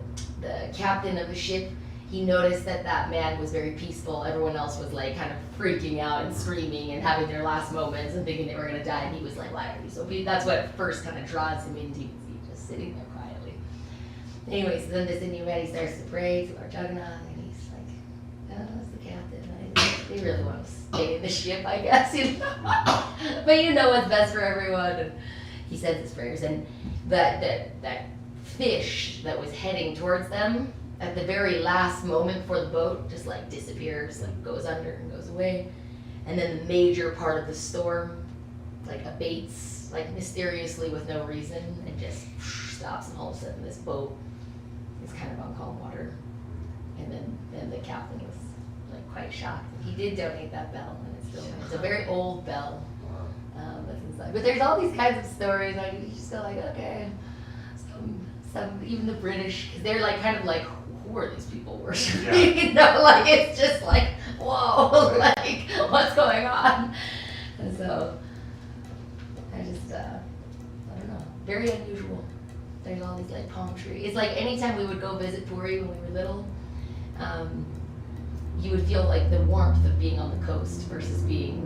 captain of the ship, he noticed that that man was very peaceful. Everyone else was like kind of freaking out and screaming and having their last moments and thinking they were gonna die. And he was like, why are you so peaceful? That's what first kind of draws him into it. He's just sitting there quietly. Anyway, so then this Indian man, he starts to pray to Lord Jagannath, and he's like, oh, that's the captain. They really want to stay in the ship, I guess, you know. But you know what's best for everyone. And he says his prayers, and that fish that was heading towards them, at the very last moment before the boat, just like disappears, like goes under and goes away. And then the major part of the storm like abates, like mysteriously with no reason, and just stops, and all of a sudden this boat is kind of on calm water. And then the captain was like quite shocked. He did donate that bell, and it's a very old bell that's inside. But there's all these kinds of stories, like you just go like, okay, some even the British, because they're like kind of like, who are these people worshiping? Yeah. You know, like it's just like, whoa, like what's going on? And so I just I don't know, very unusual. There's all these like palm trees. It's like anytime we would go visit Puri when we were little, you would feel like the warmth of being on the coast versus being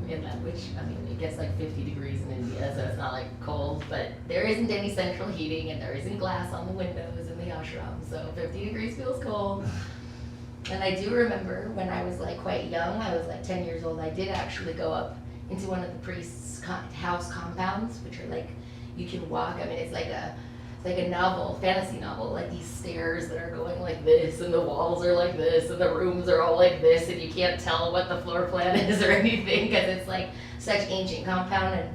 inland, which, I mean, it gets like 50 degrees in India, so it's not like cold, but there isn't any central heating, and there isn't glass on the windows in the ashram, so 50 degrees feels cold. And I do remember when I was like quite young, I was like 10 years old, I did actually go up into one of the priest's house compounds, which are like, you can walk, I mean, it's like a novel, fantasy novel, like these stairs that are going like this, and the walls are like this, and the rooms are all like this, and you can't tell what the floor plan is or anything, because it's like such ancient compound. And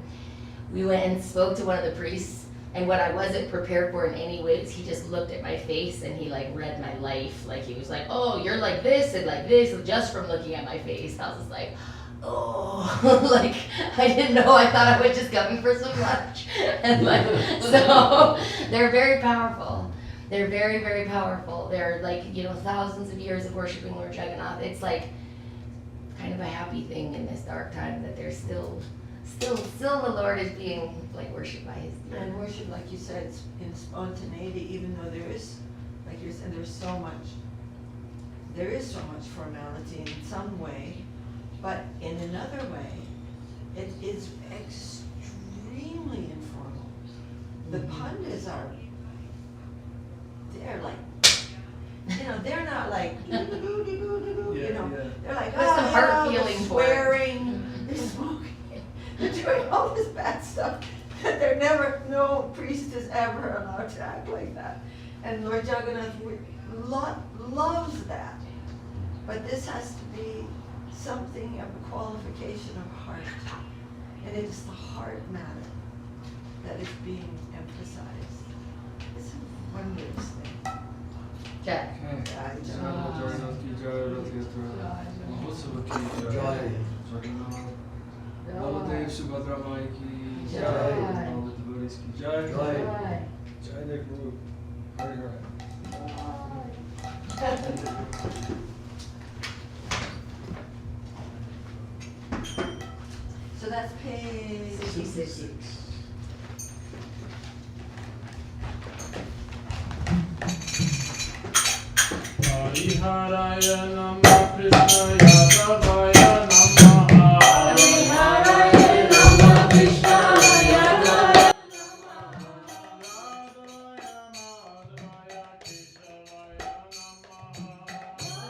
we went and spoke to one of the priests, and what I wasn't prepared for in any ways, he just looked at my face, and he like read my life, like he was like, oh, you're like this, and just from looking at my face. I was just like, oh, like, I didn't know, I thought I was just coming for some lunch. And like, so, they're very powerful. They're very, very powerful. They're like, you know, thousands of years of worshiping Lord Jagannath. It's like, kind of a happy thing in this dark time that there's still the Lord is being, like, worshipped by his deity. And worship, like you said, it's in spontaneity, even though there is, like you're saying, there is so much formality in some way. But in another way, it is extremely informal. The Pandits they're like, you know, they're not like, you know, they're like, There's some heart feeling they're for it. swearing, they're smoking, they're doing all this bad stuff. No priest is ever allowed to act like that. And Lord Jagannath loves that. But this has to be something of a qualification of heart. And it is the heart matter that is being emphasized. It's a wondrous thing. Jai. Jai, जय Jai. Jagannath की जय, रथ यात्रा महोत्सव की जय, जय। जगन्नाथ बलदेव सुभद्रा माई की जय। all the devotees की जय, Jai. जय Nick Root, Hare Hare. So that's page 66. Hariharaya Namah Krishna Yadavaya Namaha Hariharaya Namah Krishna Yadavaya Madhvaya Keshavaya Namaha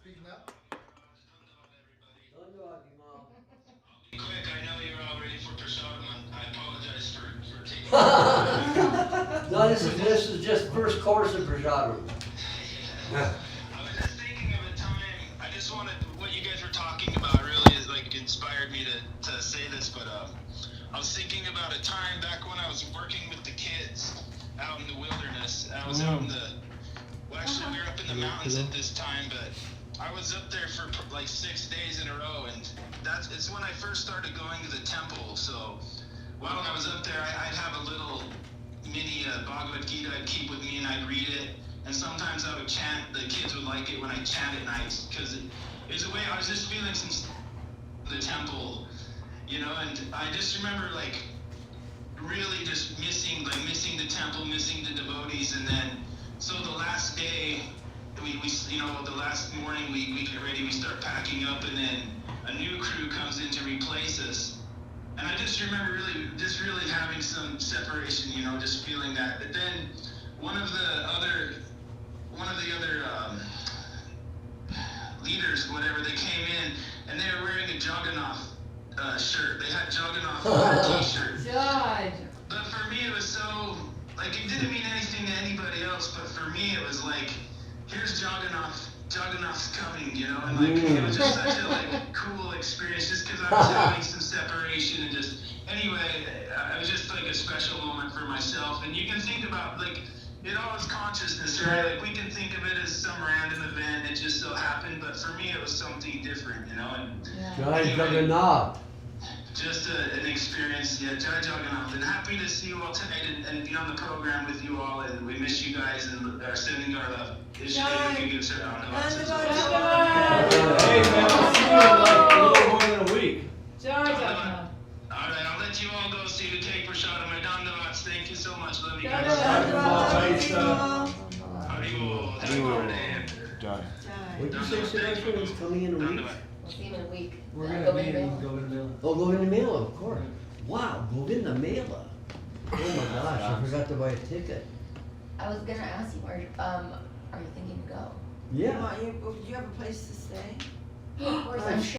speaking up. Dandavat, Bimal. Quick, I know you're all ready for Prasadam. I apologize for taking. No, this is just first course of Prasadam. I was just thinking of a time. I just wanted what you guys were talking about really is like inspired me to say this, but I was thinking about a time back when I was working with the kids out in the wilderness. I was out in the. Well, actually, we were up in the mountains at this time, but I was up there for like 6 days in a row, and it's when I first started going to the temple. So while I was up there, I'd have a little mini Bhagavad Gita I'd keep with me, and I'd read it. And sometimes I would chant. The kids would like it when I chant at night, because it was a way I was just feeling some the temple, you know. And I just remember like really just missing the temple, missing the devotees, and then. So the last day, we you know, the last morning we get ready, we start packing up, and then a new crew comes in to replace us. And I just remember really having some separation, you know, just feeling that. But then one of the other leaders, whatever, they came in, and they were wearing a Jagannath shirt. They had Jagannath on their t-shirt. Judge. But for me, it was so. Like, it didn't mean anything to anybody else, but for me, it was like, here's Jagannath's coming, you know, and like, it was just such a like cool experience, just because I was having some separation and just, anyway, it was just like a special moment for myself. And you can think about, like, it all is consciousness, right? Like, we can think of it as some random event that just so happened, but for me, it was something different, you know, and Jai anyway, Jagannath. just an experience, yeah. Jai Jagannath, and happy to see you all tonight and be on the program with you all, and we miss you guys and are sending our love. Jai. If you give us a round of applause. Hey, man, I'll see you in like a little more than a week. All right, I'll let you all go so you can take Prasadam. My Dandavats, thank you so much. Love you guys. Haribol. Done. What'd you say, Sebastian, is coming in a week? Dandavat. We'll see him in a week. We're Go gonna in meet the and mail. go in the mail. Oh, Govinda Mela, of course. Wow, Govinda Mela. Oh my gosh, I forgot to buy a ticket. I was gonna ask you, are you thinking to go? Yeah. Do you have a place to stay? Of course, I'm sure.